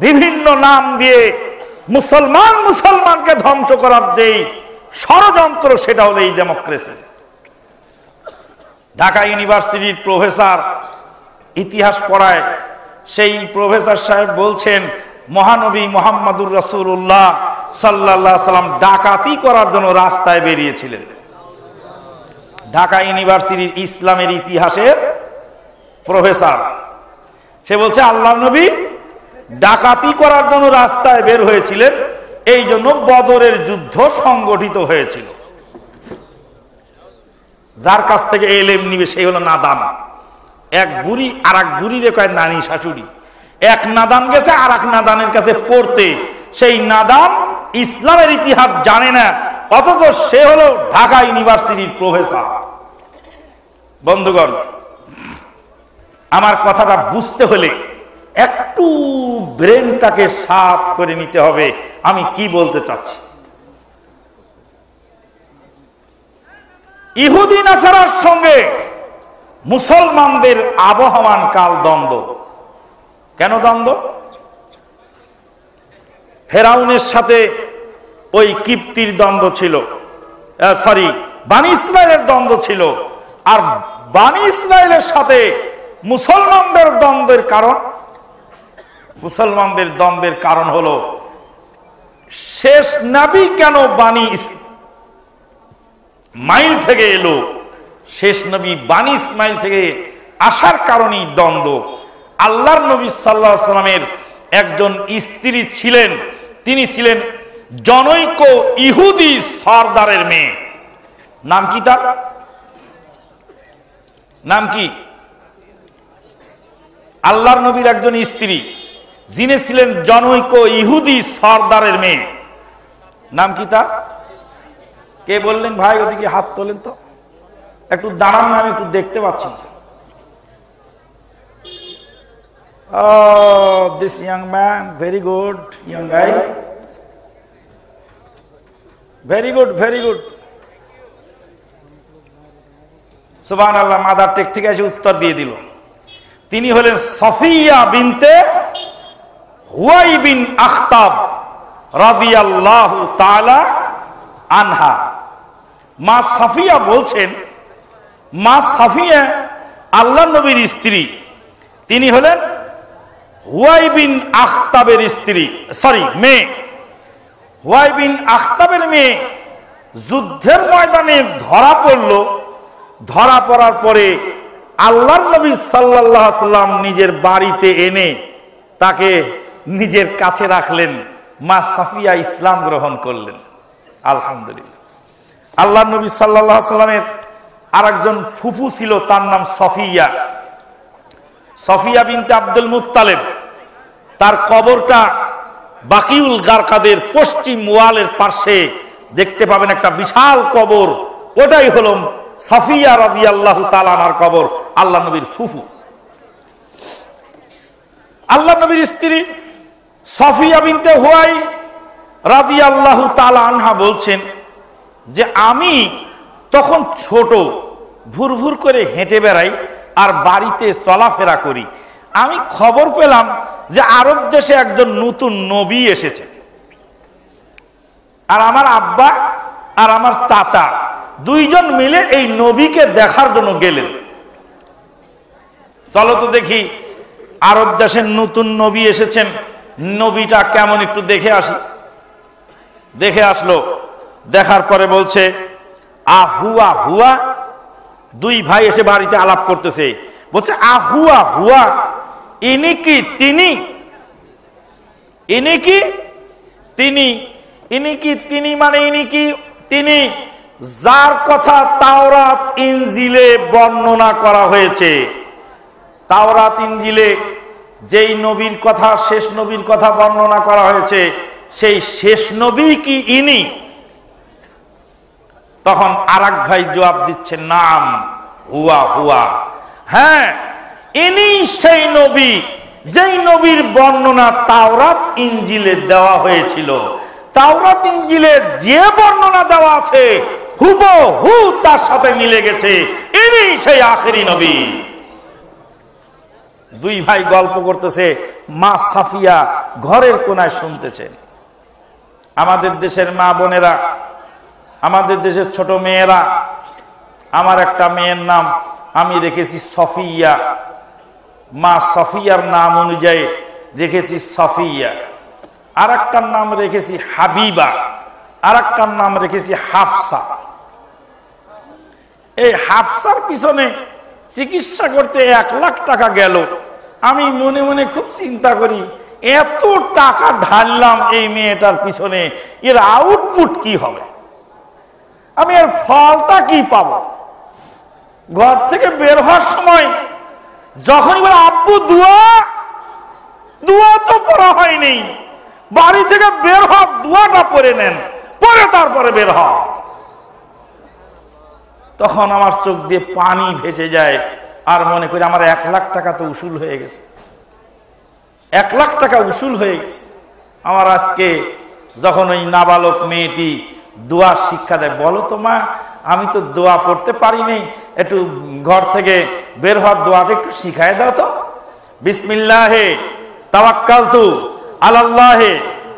বিভিন্ন নাম দিয়ে মুসলমানকে ধ্বংস করার যেই ষড়যন্ত্র, সেটা হলো এই ডেমোক্রেসি। ঢাকা ইউনিভার্সিটির প্রফেসর ইতিহাস পড়ায়, সেই প্রফেসর সাহেব বলছেন মহানবী মুহাম্মদুর রাসূলুল্লাহ সাল্লাল্লাহু আলাইহি সাল্লাম ডাকাতি করার জন্য রাস্তায় বেরিয়েছিলেন। ঢাকা ইউনিভার্সিটির ইসলামের ইতিহাসের প্রফেসর, সে বলছে আল্লাহর নবী ডাকাতি করার জন্য রাস্তায় বের হয়েছিলেন, এই জন্য বদরের যুদ্ধ সংগঠিত হয়েছিল। যার কাছ থেকে এলেম নিবে সেই হলো নাদান। এক বুড়ি আর এক বুড়িরে কয় নানি শাশুড়ি। এক নাদান গেছে আর এক নাদানের কাছে পড়তে, সেই নাদান ইসলামের ইতিহাস জানে না, অথচ সে হলো ঢাকা ইউনিভার্সিটির প্রফেসর। বন্ধুগণ, আমার কথাটা বুঝতে হলে একটু ব্রেনটাকে সাফ করে নিতে হবে আমি কি বলতে চাচ্ছি। ইহুদি নাসারার সঙ্গে মুসলমানদের আবহমান কাল দ্বন্দ্ব। কেন দ্বন্দ্ব? ফেরাউনের সাথে ওই কিপ্তির দ্বন্দ্ব ছিল, বানি ইসরায়েলের দ্বন্দ্ব ছিল। আর বানি ইসরায়েলের সাথে মুসলমানদের দ্বন্দ্বের কারণ, মুসলমানদের দ্বন্দ্বের কারণ হলো শেষ নবী কেন বানি ইসমাইল থেকে এলো, শেষ নবী বানি ইসমাইল থেকে আসার কারণেই দ্বন্দ্ব। আল্লাহর নবী সাল্লাল্লাহু আলাইহি সাল্লামের একজন স্ত্রী ছিলেন, তিনি ছিলেন জনৈক ইহুদি সরদারের মেয়ে। নাম কি তার? নাম কি? আল্লাহর নবীর একজন স্ত্রী যিনি ছিলেন জনৈক ইহুদি সরদারের মেয়ে, নাম কি তার? কে বললেন ভাই? ওদিকে হাত তোলেন তো, একটু দাঁড়ান না, আমি একটু দেখতে পাচ্ছি। Oh, this young man, very good young guy, very good, very good. সুবহানাল্লাহ, মাদার টেক থেকে এসে উত্তর দিয়ে দিল। তিনি হলেন সফিয়া বিনতে হুয়াই বিন আখতাব রাদিয়াল্লাহু তাআলা আনহা। মা সাফিয়া বলছেন, মা সাফিয়া আল্লাহর নবীর স্ত্রী, তিনি হলেন হুয়াই বিন আখতাবের স্ত্রী, মেয়ে। হুয়াই বিন আখতাবের মেয়ে যুদ্ধের ময়দানে ধরা পড়ল। ধরা পড়ার পরে আল্লাহর নবী সাল্লাল্লাহু আলাইহি সাল্লাম নিজের বাড়িতে এনে তাকে নিজের কাছে রাখলেন। মা সাফিয়া ইসলাম গ্রহণ করলেন। আলহামদুলিল্লাহ। আল্লাহর নবী সাল্লাল্লাহু আলাইহি সাল্লামের আরেকজন ফুফু ছিল, তার নাম সফিয়া, সফিয়া বিনতে আব্দুল মুত্তালিব। তার কবরটা বাকিউল গারকাদের পশ্চিম ওয়ালের পাশে দেখতে পাবেন, একটা বিশাল কবর, ওটাই হলো সফিয়া রাদিয়াল্লাহু তাআলা আনহার কবর, আল্লাহ নবীর ফুফু। আল্লাহ নবীর স্ত্রী সফিয়া বিনতে হুয়াই রাদিয়াল্লাহু তাআলা আনহা বলছেন যে আমি তখন ছোট, ভুরভুর করে হেঁটে বেড়াই আর বাড়িতে চলাফেরা করি। আমি খবর পেলাম যে আরব দেশে একজন নতুন নবী এসেছে, আর আমার আব্বা আর আমার চাচা দুইজন মিলে এই নবীকে দেখার জন্য গেলেন। চলো তো দেখি আরব দেশের নতুন নবী এসেছেন, নবীটা কেমন একটু দেখে আসি। দেখে আসলো, দেখার পরে বলছে আহুয়া হুয়া। দুই ভাই এসে বাড়িতে আলাপ করতেছে, বলছে আহুয়া হুয়া, ইনি কি তিনি, ইনি কি তিনি, ইনি কি তিনি মানে ইনি কি তিনি যার কথা তাওরাত ইনজিলে বর্ণনা করা হয়েছে। তাওরাত ইনজিলে যেই নবীর কথা, শেষ নবীর কথা বর্ণনা করা হয়েছে, সেই শেষ নবী কি ইনি? তখন আরেক ভাই জবাব দিচ্ছে নাম হুয়া হুয়া, হ্যাঁ ইনি সেই নবী যেই নবীর বর্ণনা তাওরাত ইনজিলে দেওয়া হয়েছিল। তাওরাত ইনজিলে যে বর্ণনা দেওয়া আছে হুবহু তার সাথে মিলে গেছে, ইনি সেই আখেরি নবী। দুই ভাই গল্প করতেছে, মা সাফিয়া ঘরের কোনায় শুনতেছেন। আমাদের দেশের মা বোনেরা, আমাদের দেশের ছোট মেয়েরা, আমার একটা মেয়ের নাম আমি রেখেছি সফিয়া, মা সফিয়ার নাম অনুযায়ী রেখেছি সফিয়া। আর একটার নাম রেখেছি হাবিবা, আর একটার নাম রেখেছি হাফসা। এই হাফসার পিছনে চিকিৎসা করতে 1 লাখ টাকা গেল। আমি মনে মনে খুব চিন্তা করি, এত টাকা ঢাললাম এই মেয়েটার পিছনে, এর আউটপুট কি হবে, আমি এর ফলটা কি পাবো? ঘর থেকে বের হওয়ার সময় যখন বলে আব্বু দোয়া, দোয়া তো পড়া হয়নি, বাড়ি থেকে বের হওয়ার দোয়াটা পড়ে নেন, পরে তারপরে বের হও। তখন আমার চোখ দিয়ে পানি ভেসে যায়, আর মনে করি আমার 1 লাখ টাকা তো উসুল হয়ে গেছে, 1 লাখ টাকা উসুল হয়ে গেছে। আমার আজকে যখন ওই নাবালক মেয়েটি দোয়া শিক্ষা দেয়, বলো তো মা আমি তো দোয়া পড়তে পারিনি, একটু ঘর থেকে বের হওয়ার দোয়াটা একটু শিখায় দাও তো। বিসমিল্লাহে তাওয়াক্কালতু আলাল্লাহি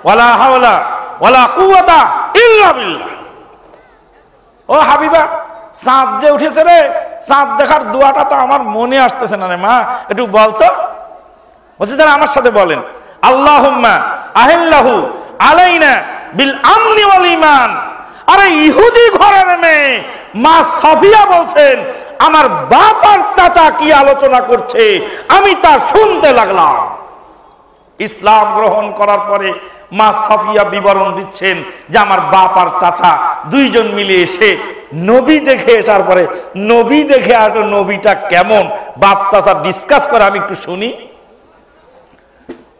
ওয়ালা হাওলা ওয়ালা কুওয়াতা ইল্লা বিল্লাহ। ও হাবিবা, চাঁদ যে উঠেছে রে, চাঁদ দেখার দোয়াটা তো আমার মনে আসতেছে না রে মা, একটু বলতো। বলছে তারা আমার সাথে বলেন, আল্লাহুম্মা আহিল্লাহু আলাইনা বিল আমনি ওয়াল ঈমান। আরে ইহুদি ঘরের মেয়ে মা সাফিয়া বলছেন, আমার বাপ আর চাচা কি আলোচনা করছে আমি তা শুনতে লাগলাম। ইসলাম গ্রহণ করার পরে মা সাফিয়া বিবরণ দিচ্ছেন যে আমার বাপ আর চাচা দুইজন মিলে এসে নবী দেখে আসার পরে, নবী দেখে আর নবীটা কেমন বাপ চাচা ডিসকাস করে, আমি একটু শুনি।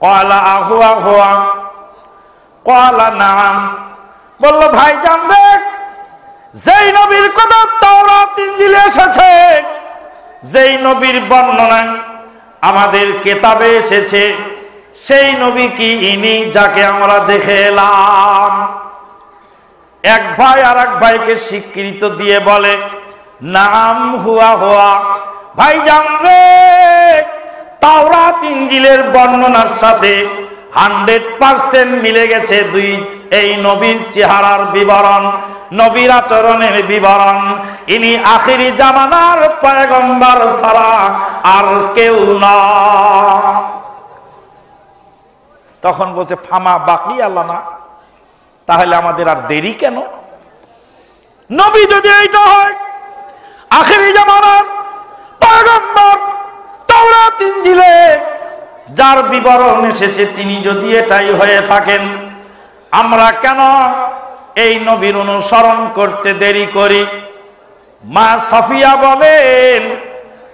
ক্বালা আহুয়া হুয়া ক্বালা নাম। বলল ভাই জানবে, যেই নবীর কথা তাওরাত ইনজিলে এসেছে, যেই নবীর বর্ণনা আমাদের কিতাবে এসেছে, সেই নবী কি ইনি যাকে আমরা দেখে এলাম? এক ভাই আর এক ভাইকে স্বীকৃত দিয়ে বলে নাম হুয়া হুয়া। ভাই জানবে, তাওরাত ইনজিলের বর্ণনার সাথে 100% মিলে গেছে এই নবীর চেহারার বিবরণ, নবীর আচরণের বিবরণ। ইনি আখিরি জামানার পয়গম্বর ছাড়া আর কেউ না। তখন বলছে ফামা বাকি আল্লাহ না, তাহলে আমাদের আর দেরি কেন? নবী যদি এইটা হয়, আখিরি জামানার পয়গম্বর, তাওরাত ইনজিলে যার বিবরণ এসেছে তিনি যদি এটাই হয়ে থাকেন, আমরা কেন এই নবীর অনুসরণ করতে দেরি করি? মা সাফিয়া বলেন,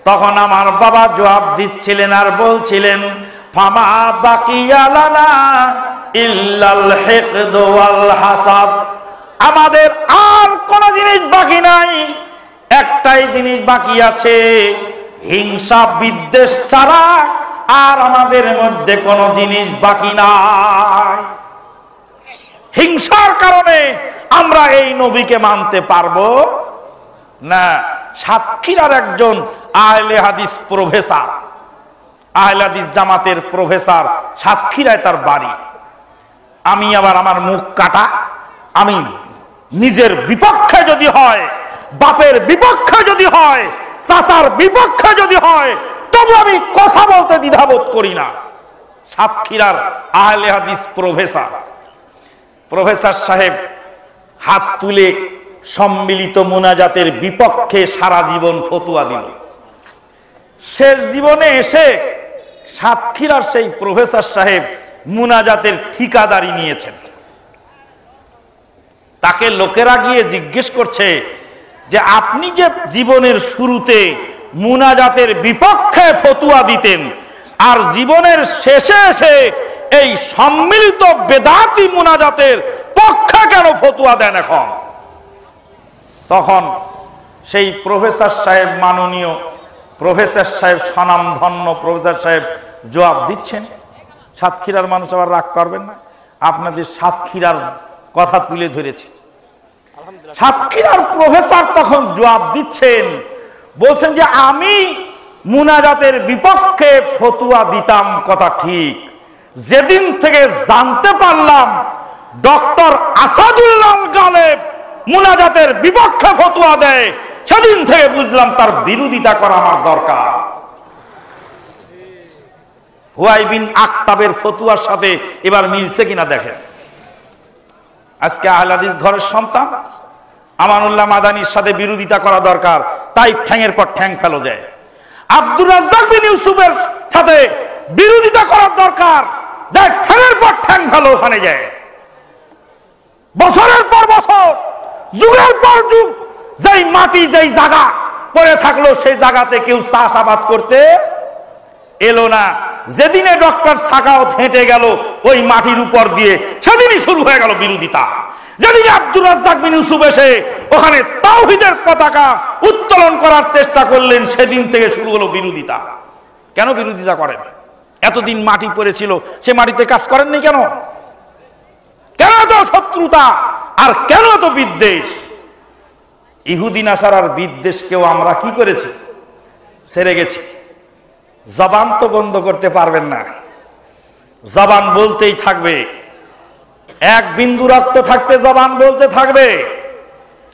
তখন আমার বাবা জবাব দিচ্ছিলেন আর বলছিলেন ফামা বাকিয়া লানা ইল্লাল হিকদ ওয়াল হাসাদ। আমাদের আর কোন জিনিস বাকি নাই, একটাই জিনিস বাকি আছে, হিংসা বিদ্বেষ ছাড়া আর আমাদের মধ্যে কোনো জিনিস বাকি নাই। হিংসার কারণে আমরা এই নবীকে মানতে পারবো না। সাতক্ষীরার একজন আহলে হাদিস প্রফেসর, আহলে হাদিস জামাতের প্রফেসর, সাতক্ষীরায় তার বাড়ি। আমি আবার আমার মুখ কাটা, আমি নিজের বিপক্ষে যদি হয়, বাপের বিপক্ষে যদি হয়, চাচার বিপক্ষে যদি হয়, তবু আমি কথা বলতে দ্বিধাবোধ করি না। সাতক্ষীরার আহলে হাদিস প্রফেসর সাহেব হাত তুলে সম্মিলিত মুনাজাতের বিপক্ষে সারা জীবন ফতোয়া দিল। শেষ জীবনে এসে সাতক্ষীরার সেই প্রফেসর সাহেব মুনাজাতের ঠিকাদারি নিয়েছেন। তাকে লোকেরা গিয়ে জিজ্ঞেস করছে যে আপনি যে জীবনের শুরুতে মুনাজাতের বিপক্ষে ফতোয়া দিতেন, আর জীবনের শেষে এসে এই সম্মিলিত বেদাতি মুনাজাতের পক্ষে কেন ফতোয়া দেন এখন? তখন সেই প্রফেসর সাহেব, মাননীয় প্রফেসর সাহেব, স্বনামধন্য প্রফেসর সাহেব জবাব দিচ্ছেন। সাতক্ষীরার মানুষ আবার রাগ করবেন না, আপনাদের সাতক্ষীরার কথা তুলে ধরেছি। সাতক্ষীরার প্রফেসর তখন জবাব দিচ্ছেন, বলছেন যে আমি মুনাজাতের বিপক্ষে ফতোয়া দিতাম কথা ঠিক, যেদিন থেকে জানতে পারলাম ডক্টর আসাদুল্লাহ গালেব মুনাজাতের বিপক্ষে ফতোয়া দেয়, সেদিন থেকে বুঝলাম তার বিরোধিতা করা আমার দরকার। হুয়াই বিন আখতাবের ফতোয়ার সাথে এবার মিলছে কিনা দেখেন। আজকে আহলে হাদিস ঘরের সন্তান আমানুল্লাহ মাদানির সাথে বিরোধিতা করা দরকার, তাই ঠ্যাংয়ের পর ঠ্যাং ফেলো যায়। আব্দুর রাজ্জাক বিন ইউসুফের সাথে বিরোধিতা করার দরকার, যাই ঠ্যাংয়ের পর ঠ্যাং ফেলো ওখানে যায়। বছরের পর বছর, যুগের পর যুগ যেই মাটি যেই জায়গা পড়ে থাকলো, সেই জায়গাতে কেউ চাষাবাদ করতে এলো না। যেদিনে ডক্টর সাকাওয়াত হেঁটে গেল ওই মাটির উপর দিয়ে, সেদিনই শুরু হয়ে গেল বিরোধিতা। যেদিন আব্দুর রাজ্জাক বিন ইউসুফ এসে ওখানে তাওহীদের পতাকা উত্তোলন করার চেষ্টা করলেন, সেদিন থেকে শুরু হলো বিরোধিতা। কেন বিরোধিতা করেন? এতদিন মাটি পড়েছিল, সে মাটিতে কাজ করেননি কেন? কেন এত শত্রুতা আর কেন এত বিদ্বেষ? ইহুদি নাসারার বিদ্বেষকেও আমরা কি করেছি? ছেড়ে গেছি। জবান তো বন্ধ করতে পারবেন না, জবান বলতেই থাকবে। এক বিন্দু রক্ত থাকতে জবান বলতে থাকবে।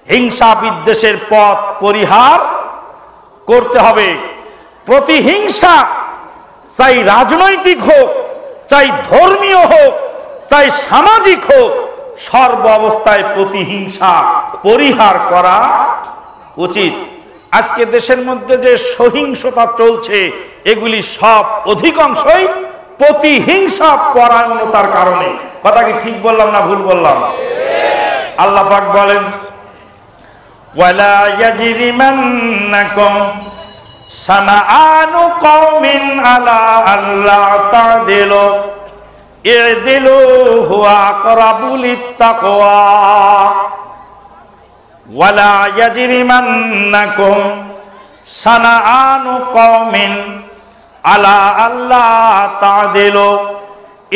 হিংসা বিদ্বেষের পথ পরিহার করতে হবে। প্রতিহিংসা, চাই রাজনৈতিক হোক, চাই ধর্মীয় হোক, চাই সামাজিক হোক, সর্ব অবস্থায় প্রতিহিংসা পরিহার করা উচিত। আজকে দেশের মধ্যে যে সহিংসতা চলছে, এগুলি সব অধিকাংশই প্রতিহিংসা পরায়ণতার কারণে। কথা কি ঠিক বললাম না ভুল বললাম? আল্লাহ পাক বলেন, ওয়ালা ইয়াজরিমান্নাকুম শানাআনু কওমিন আলা আল্লা তা'দিলু ই'দিলু হুয়া আকরাবু লিত্তাকওয়া ওয়ালা ইয়াজরিমান্নাকুম শানাআনু কওমিন আলা আল্লা তা'দিলু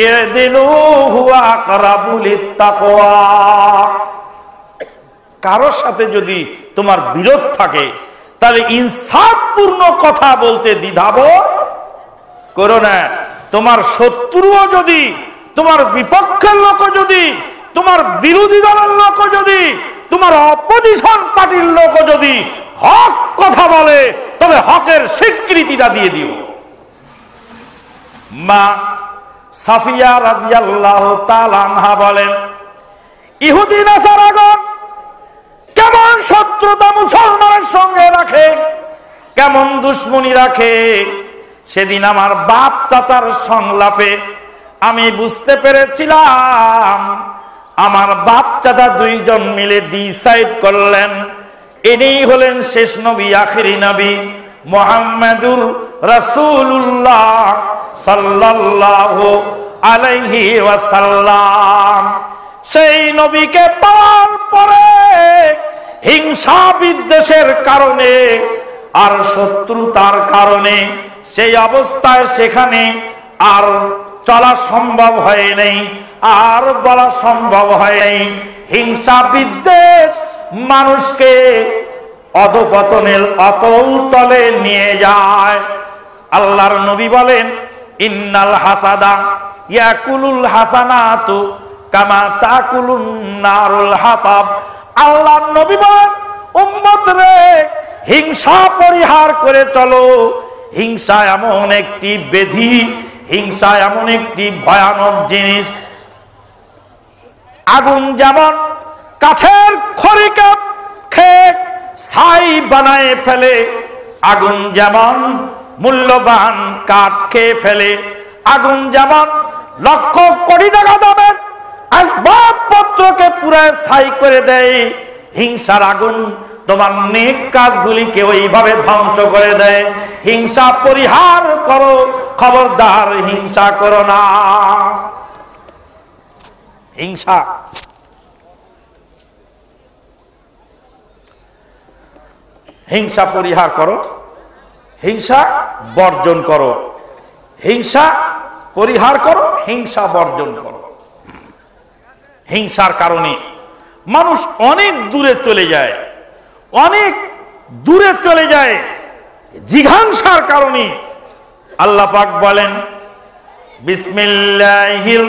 ই'দিলু হুয়া আকরাবু লিত্তাকওয়া। কারোর সাথে যদি তোমার বিরোধ থাকে, তাহলে ইনসাফপূর্ণ কথা বলতে দ্বিধাবোধ করো না। তোমার শত্রুও যদি, তোমার বিপক্ষের লোক যদি, তোমার বিরোধী দলের লোক যদি, তোমার অপোজিশন পার্টির লোক যদি হক কথা বলে, তবে হকের স্বীকৃতিটা দিয়ে দিও। মা সাফিয়া রাদিয়াল্লাহু তাআলা আনহা বলেন, ইহুদি নাসারাগণ কেমন শত্রুতা মুসলমানের সঙ্গে রাখে, কেমন দুশ্মনী রাখে, সেদিন আমার বাপ চাচার সংলাপে আমি বুঝতে পেরেছিলাম। আমার বাপ চাচা দুইজন মিলে ডিসাইড করলেন, ইনি হলেন শেষ নবী, আখিরি নবী মুহাম্মাদুর রাসূলুল্লাহ সাল্লাল্লাহু আলাইহি ওয়াসাল্লাম। সেই নবীকে পাওয়ার পরে হিংসা বিদ্বেষের কারণে আর শত্রুতার কারণে সেই অবস্থায় সেখানে আর চলা সম্ভব হয় নাই, আর বলা সম্ভব হয় নাই। হিংসা বিদ্বেষ মানুষকে অধপতনের অতল তলে নিয়ে যায়। আল্লাহর নবী বলেন, ইন্নাল হাসাদা ইয়াকুলুল হাসানাতু কামা তাকুলুন নারুল হাতাব। আল্লাহর নবী বলেন, উম্মত রে, হিংসা পরিহার করে চলো। হিংসা এমন একটি ব্যাধি, হিংসা এমন একটি ভয়ানক জিনিস। আগুন যেমন কাঠের খড়িকে খেয়ে ছাই বানায় ফেলে, আগুন যেমন মূল্যবান কাঠ খেয়ে ফেলে, আগুন যেমন লক্ষ কোটি টাকা দামের আসবাবপত্রকে পুরো ছাই করে দেয়, হিংসার আগুন তোমার নেক কাজগুলিকে ওইভাবে ধ্বংস করে দেয়। হিংসা পরিহার করো, খবরদার হিংসা করো না। হিংসা হিংসা পরিহার করো, হিংসা বর্জন করো, হিংসা পরিহার করো, হিংসা বর্জন করো। হিংসার কারণে মানুষ অনেক দূরে চলে যায়, অনেক দূরে চলে যায় জিঘাংসার কারণে। আল্লাহ পাক বলেন, বিসমিল্লাহির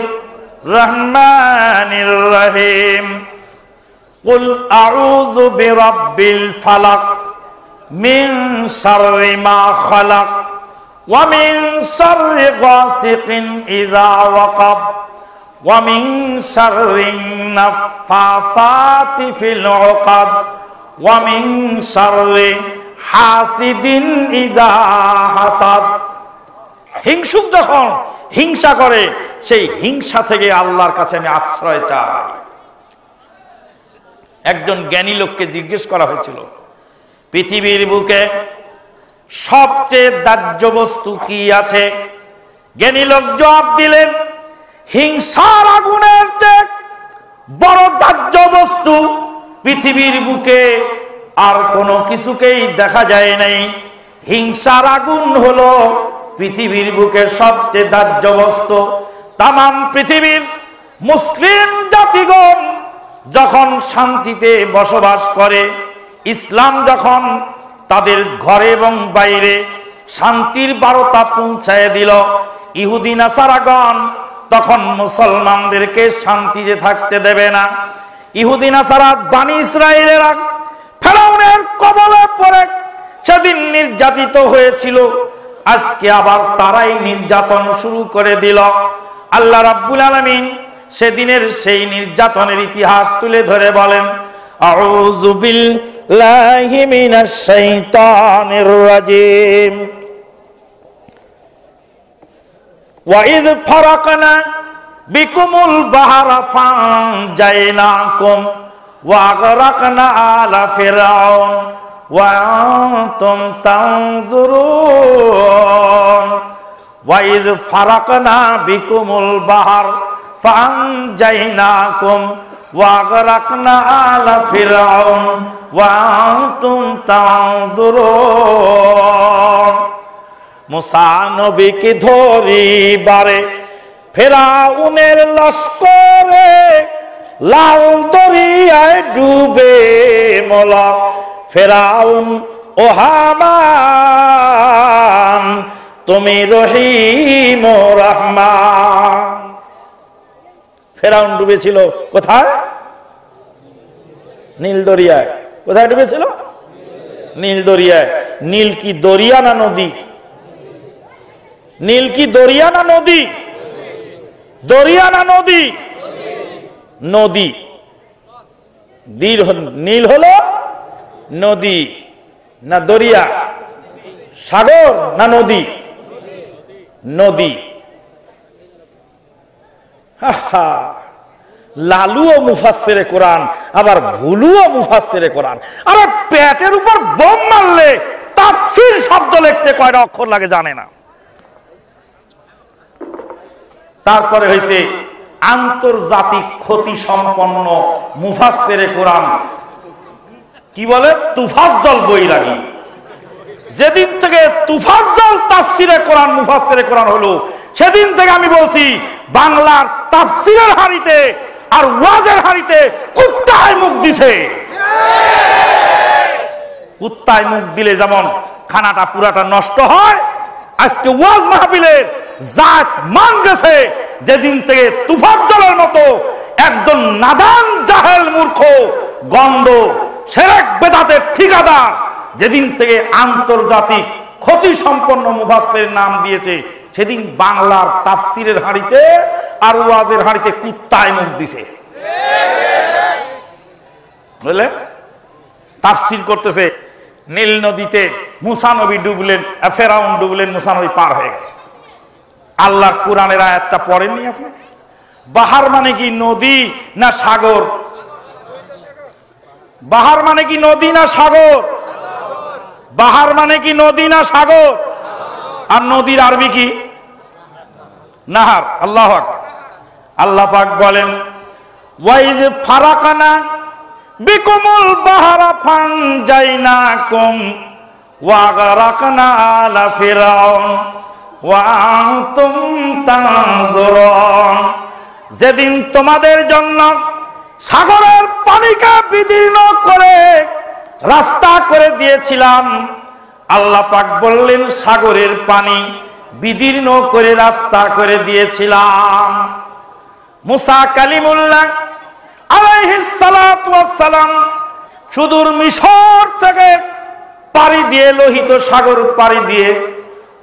রহমানির রহিম, কুল আউযু বিরাব্বিল ফালাক মিন শাররি মা খালাক ওয়া মিন শাররি গাসিকিন ইযা ওয়াকাব ওয়া মিন শাররিন নাফাসাতি ফিল উকাদ ওয়া মিন শাররি হাসিদিন ইযা হাসাদ। হিংসুক যখন হিংসা করে, সেই হিংসা থেকে আল্লাহর কাছে আমি আশ্রয় চাই। একজন জ্ঞানী লোককে জিজ্ঞেস করা হয়েছিল, পৃথিবীর বুকে সবচেয়ে দাহ্য বস্তু কি আছে? জ্ঞানী লোক জবাব দিলেন, হিংসার আগুনের চেয়ে বড় দাহ্য বস্তু পৃথিবীর বুকে আর কোনো কিছুকেই দেখা যায় নাই। হিংসার আগুন হলো পৃথিবীর বুকে সবচেয়ে দাহ্য বস্তু। তামাম পৃথিবীর মুসলিম জাতিগণ যখন শান্তিতে বসবাস করে, ইসলাম যখন তাদের ঘরে এবং বাইরে শান্তির বার্তা পৌঁছায় দিল, ইহুদি নাসারাগণ তখন মুসলমানদেরকে শান্তিতে থাকতে দেবে না। ইহুদি নাসারা বনী ইসরাইলেরা ফেরাউনের কবলে পড়ে সেদিন নির্যাতিত হয়েছিল, আজকে আবার তারাই নির্যাতন শুরু করে দিল। আল্লাহ রাব্বুল আলামিন সেদিনের সেই নির্যাতনের ইতিহাস তুলে ধরে বলেন, আউযু বিল্লাহি মিনাশ শাইতানির রাজিম, ওয়া ইয ফারাকনা বিকুমুল বাহরা ফানজাইনাকুম ওয়া আগরাকনা আলা ফিরআউন ওয়া আনতুম তানজুরুন। ওয়া ইয ফারাকনা বিকুমুল বাহর ফানজাইনাকুম ওয়া আগরাকনা আলা ফিরআউন ওয়া আনতুম তানজুরুন। মুসা নবীকে ধরিবারে ফেরাউনের লস্করে লাল দরিয়ায় ডুবে মলা ফেরাউন ও হামান, তুমি রহিম ও রহমান। ফেরাউন ডুবেছিল কোথায়? নীল দরিয়ায়। কোথায় ডুবেছিল? নীল দরিয়ায়। নীল কি দরিয়া না নদী? নীল কি দরিয়া না নদী? দরিয়া না নদী? নদী। নীল হলো নদী না দরিয়া? সাগর না নদী? নদী। লালুও মুফাসসিরে কোরআন, আবার ভুলুও মুফাসসিরে কোরআন। আবার পেটের উপর বোম মারলে তাফসীর শব্দ লিখতে কয়টা অক্ষর লাগে জানে না। তারপরে হয়েছে আন্তর্জাতিক খ্যাতি সম্পন্ন মুফাসসিরে কোরআন, কি বলে, তুফাজ্জল বৈরাগী। যেদিন থেকে তুফাজ্জল তাফসীরে কোরআন মুফাসসিরে কোরআন হলো, সেদিন থেকে আমি বলছি বাংলার তাফসীরের হাড়িতে আর ওয়াজের হাড়িতে কুত্তায় মুখ দিছে। কুত্তায় মুখ দিলে যেমন খানাটা পুরাটা নষ্ট হয়, আজকে ওয়াজ মাহফিলের জাত মান গেছে যেদিন থেকে তুফাজ্জলের মতো একজন নাদান জাহেল মূর্খ গন্ড শিরক বেদাতের ঠিকাদার যেদিন থেকে আন্তর্জাতিক ক্ষতি সম্পন্ন মুফাসসিরের নাম দিয়েছে, সেদিন বাংলার তাফসিরের হাঁড়িতে আর ওয়াজের হাঁড়িতে কুত্তায় মুখ দিছে। বুঝলে, তাফসির করতেছে নীল নদীতে মুসা নবী ডুবলেন, ফেরাউন ডুবলেন, মুসা নবী পার হয়ে গেল। আল্লাহর কোরআনের আয়াতটা পড়েননি আপনি? বাহার মানে কি নদী না সাগর? বাহার মানে কি নদী না সাগর? বাহার মানে কি নদী না সাগর? আর নদীর আরবি কি? নাহার। আল্লাহু আকবার। আল্লাহ পাক বলেন ওয়াইজ ফারাকানা বিকুমুল বাহরা ফানজাইনাকুম ওয়া গারাকনা আলা ফিরাউন ওয়া আনতুম তানজুরুন। যেদিন তোমাদের জন্য সাগরের পানিকে বিদীর্ণ করে রাস্তা করে দিয়েছিলাম, আল্লাহ পাক বললেন সাগরের পানি বিদীর্ণ করে রাস্তা করে দিয়েছিলাম। মুসা কালিমুল্লাহ আলাইহিস সালাতু ওয়াস সালাম সুদূর মিশর থেকে পাড়ি দিয়ে লোহিত সাগর পাড়ি দিয়ে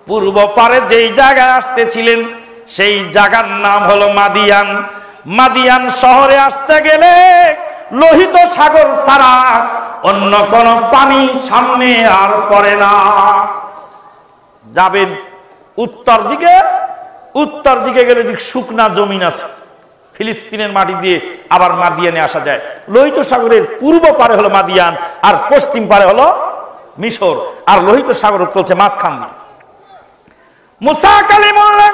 পূর্ব পারে যেই জায়গায় আসতেছিলেন সেই জায়গার নাম হলো মাদিয়ান। মাদিয়ান শহরে আসতে গেলে লোহিত সাগর ছাড়া অন্য কোন পানি সামনে আর পড়ে না। যাবেন উত্তর দিকে, উত্তর দিকে গেলে দিক শুকনা জমিন আছে, ফিলিস্তিনের মাটি দিয়ে আবার মাদিয়ানে আসা যায়। লোহিত সাগরের পূর্ব পারে হলো মাদিয়ান আর পশ্চিম পারে হলো মিশর, আর লোহিত সাগর চলছে মাঝখান দিয়ে। মুসা কালিমুল্লাহ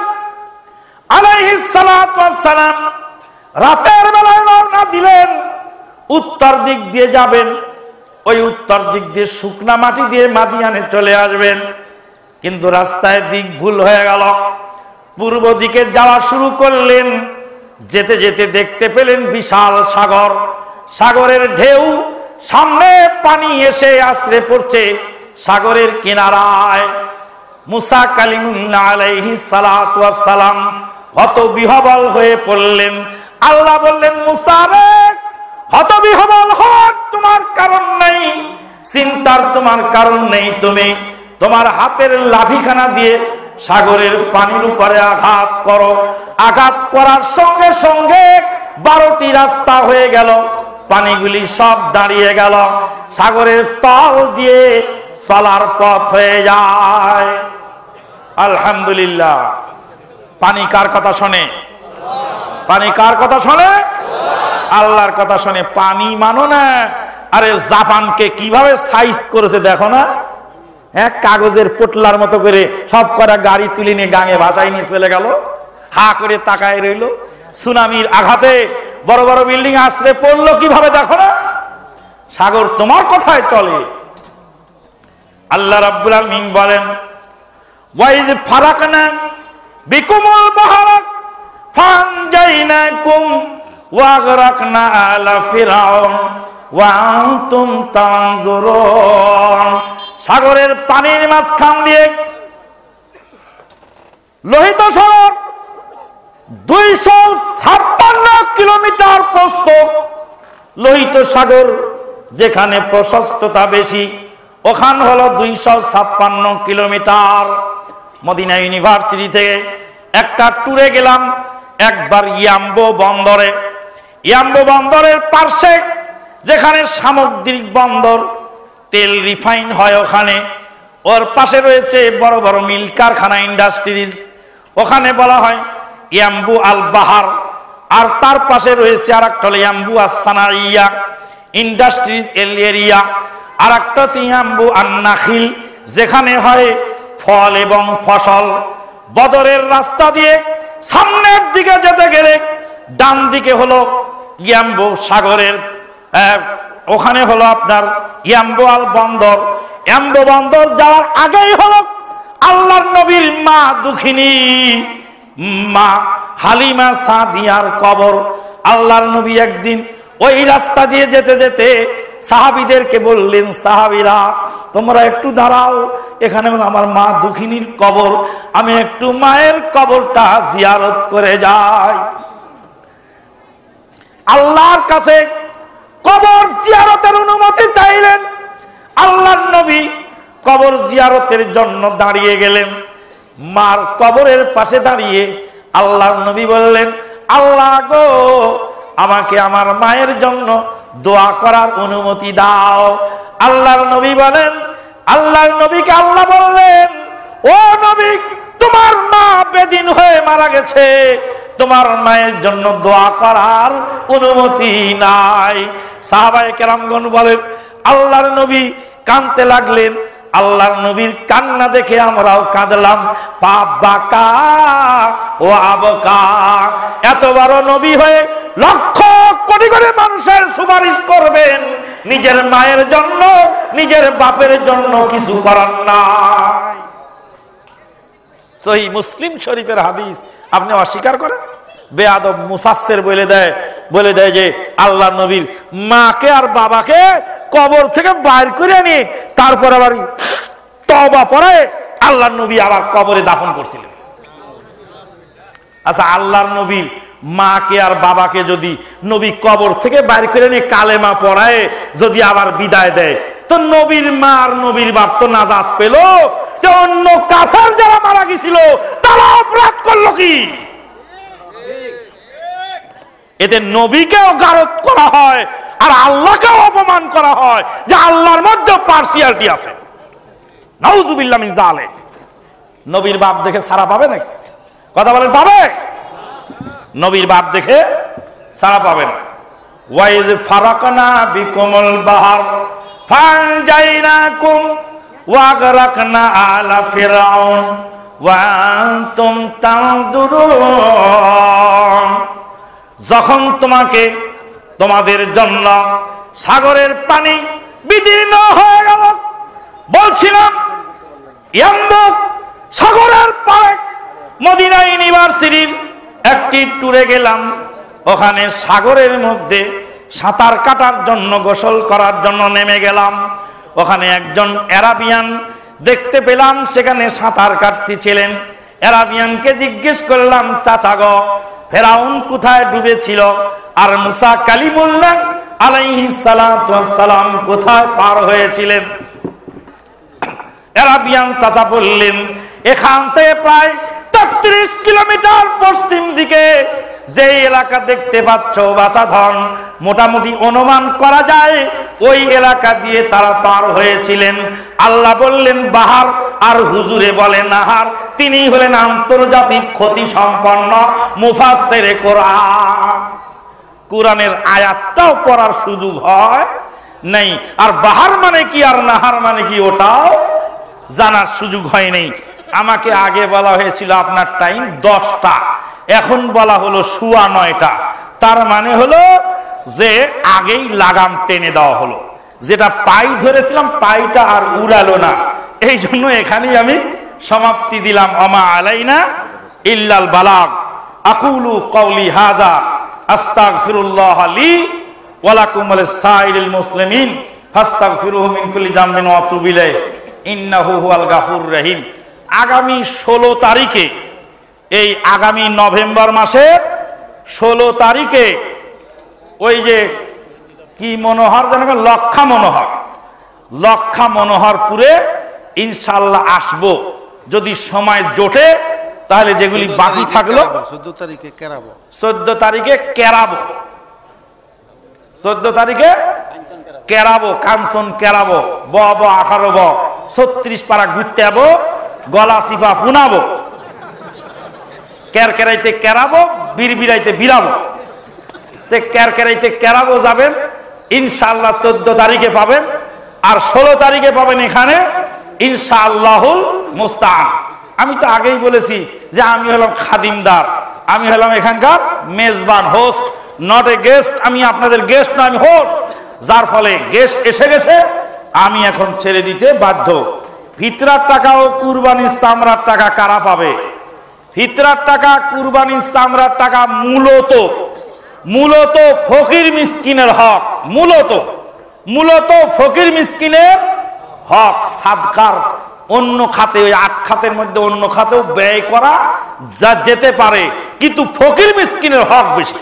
আলাইহিস সালাতু ওয়াস সালাম রাতের বেলায় রওনা দিলেন, উত্তর দিক দিয়ে যাবেন, ওই উত্তর দিক দিয়ে শুকনা মাটি দিয়ে মাদিয়ানে চলে আসবেন। কিন্তু রাস্তায় দিক ভুল হয়ে গেল, পূর্ব দিকে যাওয়া শুরু করলেন। যেতে যেতে দেখতে পেলেন বিশাল সাগর, সাগরের ঢেউ, সামনে পানি এসে আছড়ে পড়ছে সাগরের কিনারায়। মুসা কালিমুল্লাহ আলাইহিস সালাতু ওয়াস সালাম হতবিহ্বল হয়ে পড়লেন। আল্লাহ বললেন মুসা রে, হতবিহ্বল হওয়ার তোমার কারণ নেই, চিন্তার তোমার কারণ নেই। তুমি তোমার হাতের লাঠিখানা দিয়ে সাগরের পানির উপরে আঘাত করো। আঘাত করার সঙ্গে সঙ্গে 12টি রাস্তা হয়ে গেল, পানিগুলি সব দাঁড়িয়ে গেল, সাগরের তল দিয়ে চলার পথ হয়ে যায়। আলহামদুলিল্লাহ। পানি কার কথা শোনে? পানি কার কথা শোনে? আল্লাহর কথা শোনে। পানি মানো না? আরে জাপানকে কিভাবে সাইজ করেছে দেখো না, হ্যাঁ, কাগজের পোটলার মতো করে সব করা গাড়ি তুলে নিয়ে গাঙে ভাসাই নিয়ে চলে গেল, হা করে তাকায় রইল। সুনামির আঘাতে বড় বড় বিল্ডিং আছড়ে পড়লো কিভাবে দেখো না। সাগর তোমার কথায় চলে। আল্লাহ রাব্বুল আলামিন বলেন ওয়াইজ ফারাকনা বিকুমুল বাহরা ফানজাইনাকুম ওয়া গারাকনা আলা ফিরাউন ওয়া আনতুম তানজুরুন। সাগরের পানির মাঝখান দিয়ে লোহিত সাগর 256 কিলোমিটার প্রস্থ। লোহিত সাগর যেখানে প্রশস্ততা বেশি ওখান হলো 256 কিলোমিটার। মদিনা ইউনিভার্সিটি থেকে একটা ট্যুরে গেলাম একবার ইয়াম্বো বন্দরে। ইয়াম্বো বন্দরের পাশে যেখানে সামুদ্রিক বন্দর, তেল রিফাইন হয় ওখানে, ওর পাশে রয়েছে বড় বড় মিল কারখানা, ইন্ডাস্ট্রিজ। ওখানে বলা হয় ইয়াম্বু আল বাহার। আর তার পাশে রয়েছে আর একটা হলো ইয়াম্বু আস-সানাইয়া, ইন্ডাস্ট্রিজ এরিয়া। আর একটা হচ্ছে ইয়াম্বু আন-নাখিল, যেখানে হয় ফল এবং ফসল। বদরের রাস্তা দিয়ে সামনের দিকে যেতে গেলে ডান দিকে হলো ইয়াম্বু সাগরের, ওখানে হলো আপনার ইয়াম্বু আল বন্দর। ইয়াম্বু বন্দর যাওয়ার আগেই হলো আল্লাহর নবীর মা দুঃখিনী মা হালিমা সাদিয়ার কবর। আল্লাহর নবী একদিন ওই রাস্তা দিয়ে যেতে যেতে সাহাবীদেরকে বললেন, সাহাবীরা তোমরা একটু দাঁড়াও, এখানে আমার মা দুঃখিনীর কবর, আমি একটু মায়ের কবরটা জিয়ারত করে যাই। আল্লাহর কাছে কবর জিয়ারতের অনুমতি চাইলেন। আল্লাহর নবী কবর জিয়ারতের জন্য দাঁড়িয়ে গেলেন। মার কবরের পাশে দাঁড়িয়ে আল্লাহর নবী বললেন, আল্লাহ গো, আমাকে আমার মায়ের জন্য দোয়া করার অনুমতি দাও। আল্লাহর নবী বলেন, আল্লাহর নবীকে আল্লাহ বললেন, ও নবী, তোমার মা বেদিন হয়ে মারা গেছে, তোমার মায়ের জন্য দোয়া করার অনুমতি নাই। সাহাবায়ে কেরামগণ বলেন, আল্লাহর নবী কাঁদতে লাগলেন। আল্লাহর নবীর কান্না দেখে আমরাও কাঁদলাম। বাবা ও আবকা, এত বড় নবী হয়ে লক্ষ কোটি কোটি মানুষের সুপারিশ করবেন, নিজের মায়ের জন্য, নিজের বাপের জন্য কিছু করার নাই। সহিহ মুসলিম শরীফের হাদিস, আপনি অস্বীকার করেন? বেয়াদব মুফাসসির বলে দেয় যে আল্লাহর নবীর মাকে আর বাবাকে কবর থেকে বাইর করে নিয়ে তারপর আবার তওবা পড়ে আল্লাহর নবী আবার কবরে দাফন করছিলেন। আচ্ছা, আল্লাহর নবীর মাকে আর বাবাকে যদি নবী কবর থেকে বাইর করে নিয়ে কালেমা পড়ায় যদি আবার বিদায় দেয়, তো নবীর মা আর নবীর বাপ তো নাজাত পেল, তো অন্য কাফের যারা মারা গেছিল তারা অপরাধ করলো কি? এতে নবীকেও গারদ করা হয় আর আল্লাহকেও অপমান করা হয়, যে আল্লাহর মধ্যে পার্সিয়ালিটি আছে। নাউযুবিল্লাহ মিন যালিক। নবীর বাপ দেখে সারা পাবে নাকি? কথা বলেন, পাবে? নবীর বাপ দেখে সারা পাবে না। ওয়াইজ ফারাকনা বিকুমুল বাহর ফানজাইনাকুম ওয়াগরাকনা আলা ফিরআউন ওয়া আনতুম তানজুরুন। যখন তোমাদের জন্য সাগরের পানি বিদীর্ণ হয়ে গেল, বলছিলাম ইয়াম্বুক সাগরের পাড়ে মদিনা ইউনিভার্সিটির একটি ট্যুরে গেলাম। ওখানে সাগরের মধ্যে সাঁতার কাটার জন্য, গোসল করার জন্য নেমে গেলাম। ওখানে একজন আরাবিয়ান দেখতে পেলাম, সেখানে সাঁতার কাটতেছিলেন। আরাবিয়ানকে জিজ্ঞেস করলাম, চাচা গো, ফেরাউন কোথায় ডুবেছিল আর মুসা কালিমুল্লাহ আলাইহিস সালাতু ওয়াস সালাম কোথায় পার হয়েছিলেন? আরাবিয়ান চাচা বললেন, এখান থেকে প্রায় ৩৩ কিলোমিটার পশ্চিম দিকে যে এলাকা দেখতে পাচ্ছ বাছাধন, মোটামুটি অনুমান করা যায় ওই এলাকা দিয়ে তারা পার হয়েছিলেন। আল্লাহ বললেন বাহার আর হুজুরে বলে নাহার। তিনি হলেন আন্তর্জাতিক খ্যাতি সম্পন্ন মুফাসসিরে কোরআন। কোরআনের আয়াতটাও পড়ার সুযোগ হয় নাই, আর বাহার মানে কি আর নাহার মানে কি ওটাও জানার সুযোগ হয় নাই। আমাকে আগে বলা হয়েছিল আপনার টাইম 10টা, এখন বলা হলো 9:15। তার মানে হলো যে আগেই লাগাম টেনে দেওয়া হলো, যেটা পাই ধরেছিলাম পাইটা আর উড়ালো না। এই জন্য এখানেই আমি সমাপ্তি দিলাম। আমা আলাইনা ইল্লাল বালাগ। আকুলু কওলি হাযা আস্তাগফিরুল্লাহ লি ওয়া লাকুম ওয়া লিসাইরিল মুসলিমিন ফাস্তাগফিরুহু মিন কুল্লি যামবিন ওয়া তুবু ইলাইহি ইন্নাহু হুয়াল গাফুরুর রহিম। আগামী 16 তারিখে, এই আগামী নভেম্বর মাসের 16 তারিখে ওই যে কি মনোহর যেন, লক্ষা মনোহরপুরে ইনশাআল্লাহ আসবো, যদি সময় জোটে। তাহলে যেগুলি বাকি থাকলো 14 তারিখে কেরাবো, 14 তারিখে কেরাবো, কাঞ্চন কেরাবো, ব আখারো ব 36 পারা ঘুরতে যাবো, গলা চিপা ফুনাবো, কেরকেরাইতে কেরাবো, বিড়বিড়াইতে বিরাবো। কেরকেরাইতে কেরাবো যাবেন ইনশাআল্লাহ 14 তারিখে পাবেন, আর 16 তারিখে পাবেন এখানে ইনশাআল্লাহুল মুস্তাআন। আমি তো আগেই বলেছি যে আমি হলাম খাদিমদার, আমি হলাম এখানকার মেজবান, হোস্ট, নট এ গেস্ট। আমি আপনাদের গেস্ট না, আমি হোস্ট। যার ফলে গেস্ট এসে গেছে, আমি এখন ছেড়ে দিতে বাধ্য। ফিতরার টাকা ও কুরবানির চামড়ার টাকা কারা পাবে? ফিতরার টাকা, কুরবানির চামড়ার টাকা মূলত ফকির মিসকিনের হক, মূলত ফকির মিসকিনের হক সাদকার অন্য খাতে, ওই 8 খাতের মধ্যে অন্য খাতেও ব্যয় করা যা যেতে পারে, কিন্তু ফকির মিসকিনের হক বেশি।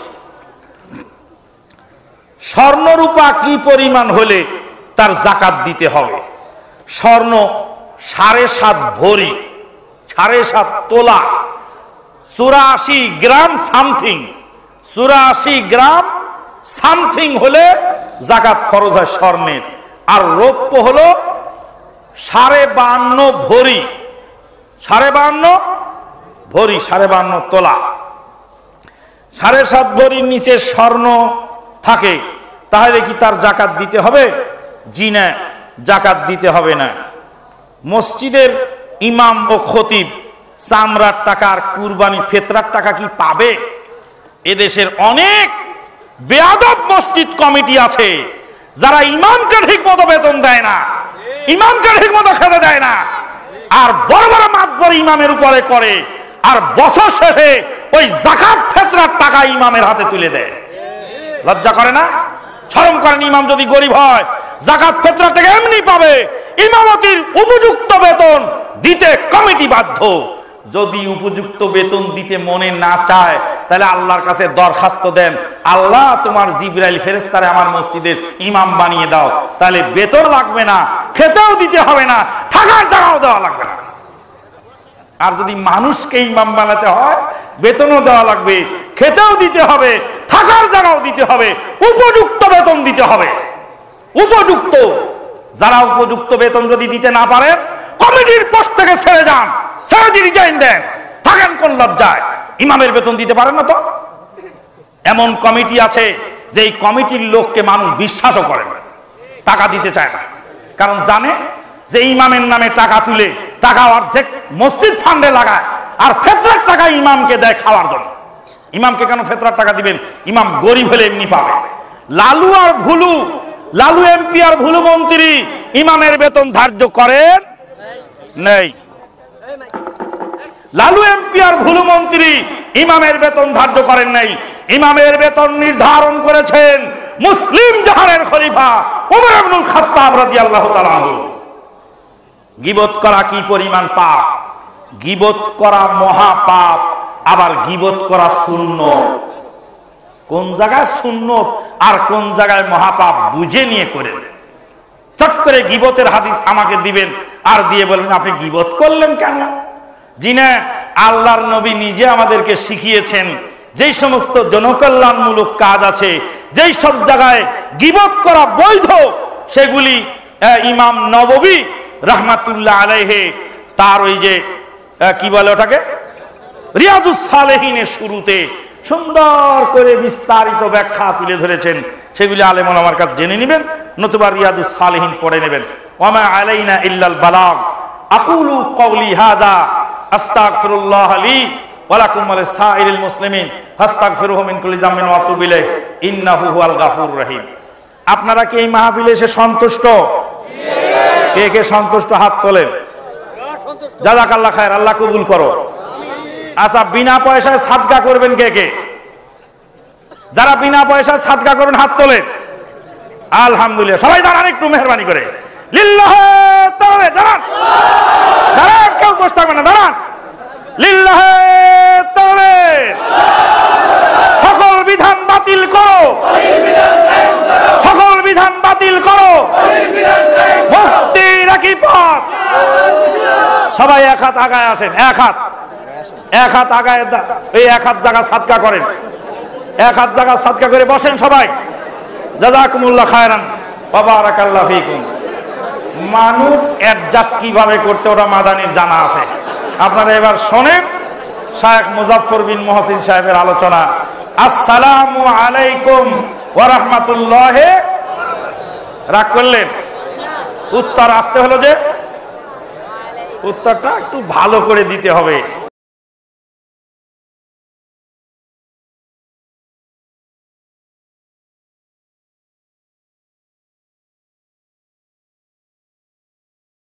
স্বর্ণরূপা কি পরিমাণ হলে তার জাকাত দিতে হবে? স্বর্ণ 7.5 ভরি, 7.5 তোলা, 84 গ্রাম সামথিং, 84 গ্রাম সামথিং হলে জাকাত ফরজ হয় স্বর্ণের। আর রৌপ্য হলো 52.5 ভরি, 52.5 ভরি, 52.5 তোলা। 7.5 ভরির নিচে স্বর্ণ থাকে, তাহলে কি তার জাকাত দিতে হবে? জি না, জাকাত দিতে হবে না। মসজিদের ইমাম ও খতিব চামড়ার টাকা আর কুরবানি ফিতরার টাকা কি পাবে? এদেশের অনেক বেয়াদব মসজিদ কমিটি আছে যারা ইমামকে ঠিক মতো বেতন দেয় না, ইমামকে ঠিক মতো খেতে দেয় না, আর বড় বড় মাতবর ইমামের উপরে করে, আর বছর শেষে ওই যাকাত ফিতরার টাকা ইমামের হাতে তুলে দেয়। লজ্জা করে না? শরম করেন? ইমাম যদি গরিব হয় যাকাত ফিতরা থেকে এমনি পাবে। ইমামতির উপযুক্ত বেতন দিতে কমিটি বাধ্য। যদি উপযুক্ত বেতন দিতে মনে না চায়, তাহলে আল্লাহর কাছে দরখাস্ত দেন, আল্লাহ তোমার জিবরাইল ফেরেশতারে আমার মসজিদের ইমাম বানিয়ে দাও, তাহলে বেতন লাগবে না, খেতেও দিতে হবে না, থাকার জায়গাও দেওয়া লাগবে না। আর যদি মানুষকে ইমাম বানাতে হয়, বেতনও দেওয়া লাগবে, খেতেও দিতে হবে, থাকার জায়গাও দিতে হবে, উপযুক্ত বেতন দিতে হবে। উপযুক্ত, যারা উপযুক্ত বেতন যদি দিতে না পারেন, কমিটির পোস্ট থেকে ছেড়ে যান, ছেড়ে দিয়ে রিজাইন দেন। থাকেন কোন লজ্জায়? ইমামের বেতন দিতে পারেন না তো? এমন কমিটি আছে যে এই কমিটির লোককে মানুষ বিশ্বাসও করে না, টাকা দিতে চায় না, কারণ জানে যে ইমামের নামে টাকা তুলে টাকা অর্ধেক মসজিদ ফান্ডে লাগায়, আর ফিতরার টাকা ইমামকে দেয় খাওয়ার জন্য। ইমামকে কেন ফিতরার টাকা দিবেন? ইমাম গরিব হলে এমনি পাবে। লালু আর ভুলু, লালু এমপি আর ভুলু মন্ত্রী ইমামের বেতন ধার্য করেন নেই। লালু এমপি আর ভুলু মন্ত্রী ইমামের বেতন ধার্য করেন নাই। ইমামের বেতন নির্ধারণ করেছেন মুসলিম জাহানের খলিফা ওমর ইবনুল খাত্তাব রাদিয়াল্লাহু তাআলা আনহু। গীবত করা কি পরিমাণ পাপ! গীবত করা মহা পাপ, আবার গীবত করা সুন্নত। কোন জায়গায় সুন্নত আর কোন জায়গায় মহাপাপ বুঝে নিয়ে করেন। চট করে গীবতের হাদিস আমাকে দিবেন আর দিয়ে বলবেন আপনি গীবত করলেন কেন? জি না, আল্লাহর নবী নিজে আমাদেরকে শিখিয়েছেন যেই সমস্ত জনকল্যাণমূলক কাজ আছে, যেই সব জায়গায় গীবত করা বৈধ, সেগুলি ইমাম নববী রাহমাতুল্লাহ আলাইহি তার ওই যে কি বলে ওটাকে, রিয়াদুস সালেহিনের শুরুতে সুন্দর করে বিস্তারিত ব্যাখ্যা তুলে ধরেছেন। সেগুলি আলেম ওলামার কাছে জেনে নেবেন, নতুবা রিয়াদুস সালেহিন পড়ে নেবেন। ওয়া মা আলাইনা ইল্লাল বালাগ। আকুলু কওলি হাযা আস্তাগফিরুল্লাহ লি ওয়া লাকুম ওয়া লিসাইরিল মুসলিমিন ফাস্তাগফিরুহু মিন কুল্লি যামবিন ওয়া তুবু ইলাইহি ইন্নাহু হুয়াল গাফুরুর রহিম। আপনারা কি এই মাহফিলে এসে সন্তুষ্ট? কে কে সন্তুষ্ট হাত তোলেন। জাযাকাল্লাহ খায়ের, আল্লাহ কবুল করো। আচ্ছা, বিনা পয়সায় সাদকা করবেন কে কে? যারা বিনা পয়সায় সাদকা করবেন হাত তোলেন। আলহামদুলিল্লাহ। সবাই দাঁড়ান একটু মেহরবানি করে। লিল্লাহি তাআলা দাঁড়ান, দাঁড়ান, কেউ বসে থাকবেন না, দাঁড়ান। লিল্লাহি তাআলা। সকল বিধান বাতিল করো, সকল বিধান বাতিল করো, মুক্তির একই পথ। সবাই এক হাত আগায় আসেন, এক হাত, এক হাত আগায়, এই এক হাত জায়গা সাদকা করেন, এক হাত জায়গা সাদকা করে বসেন সবাই। জাযাকুমুল্লাহ খায়রান ওয়া বারাকাল্লাহু ফীকুম। মানুষ অ্যাডজাস্ট কিভাবে করতে ওটা মাদানির জানা আছে। আপনারা এবার শোনেন শায়েখ মুজাফফর বিন মুহসিন সাহেবের আলোচনা। আসসালামু আলাইকুম ওয়া রাহমাতুল্লাহি। রাগ করলেন? উত্তর আসতে হলো যে, উত্তরটা একটু ভালো করে দিতে হবে।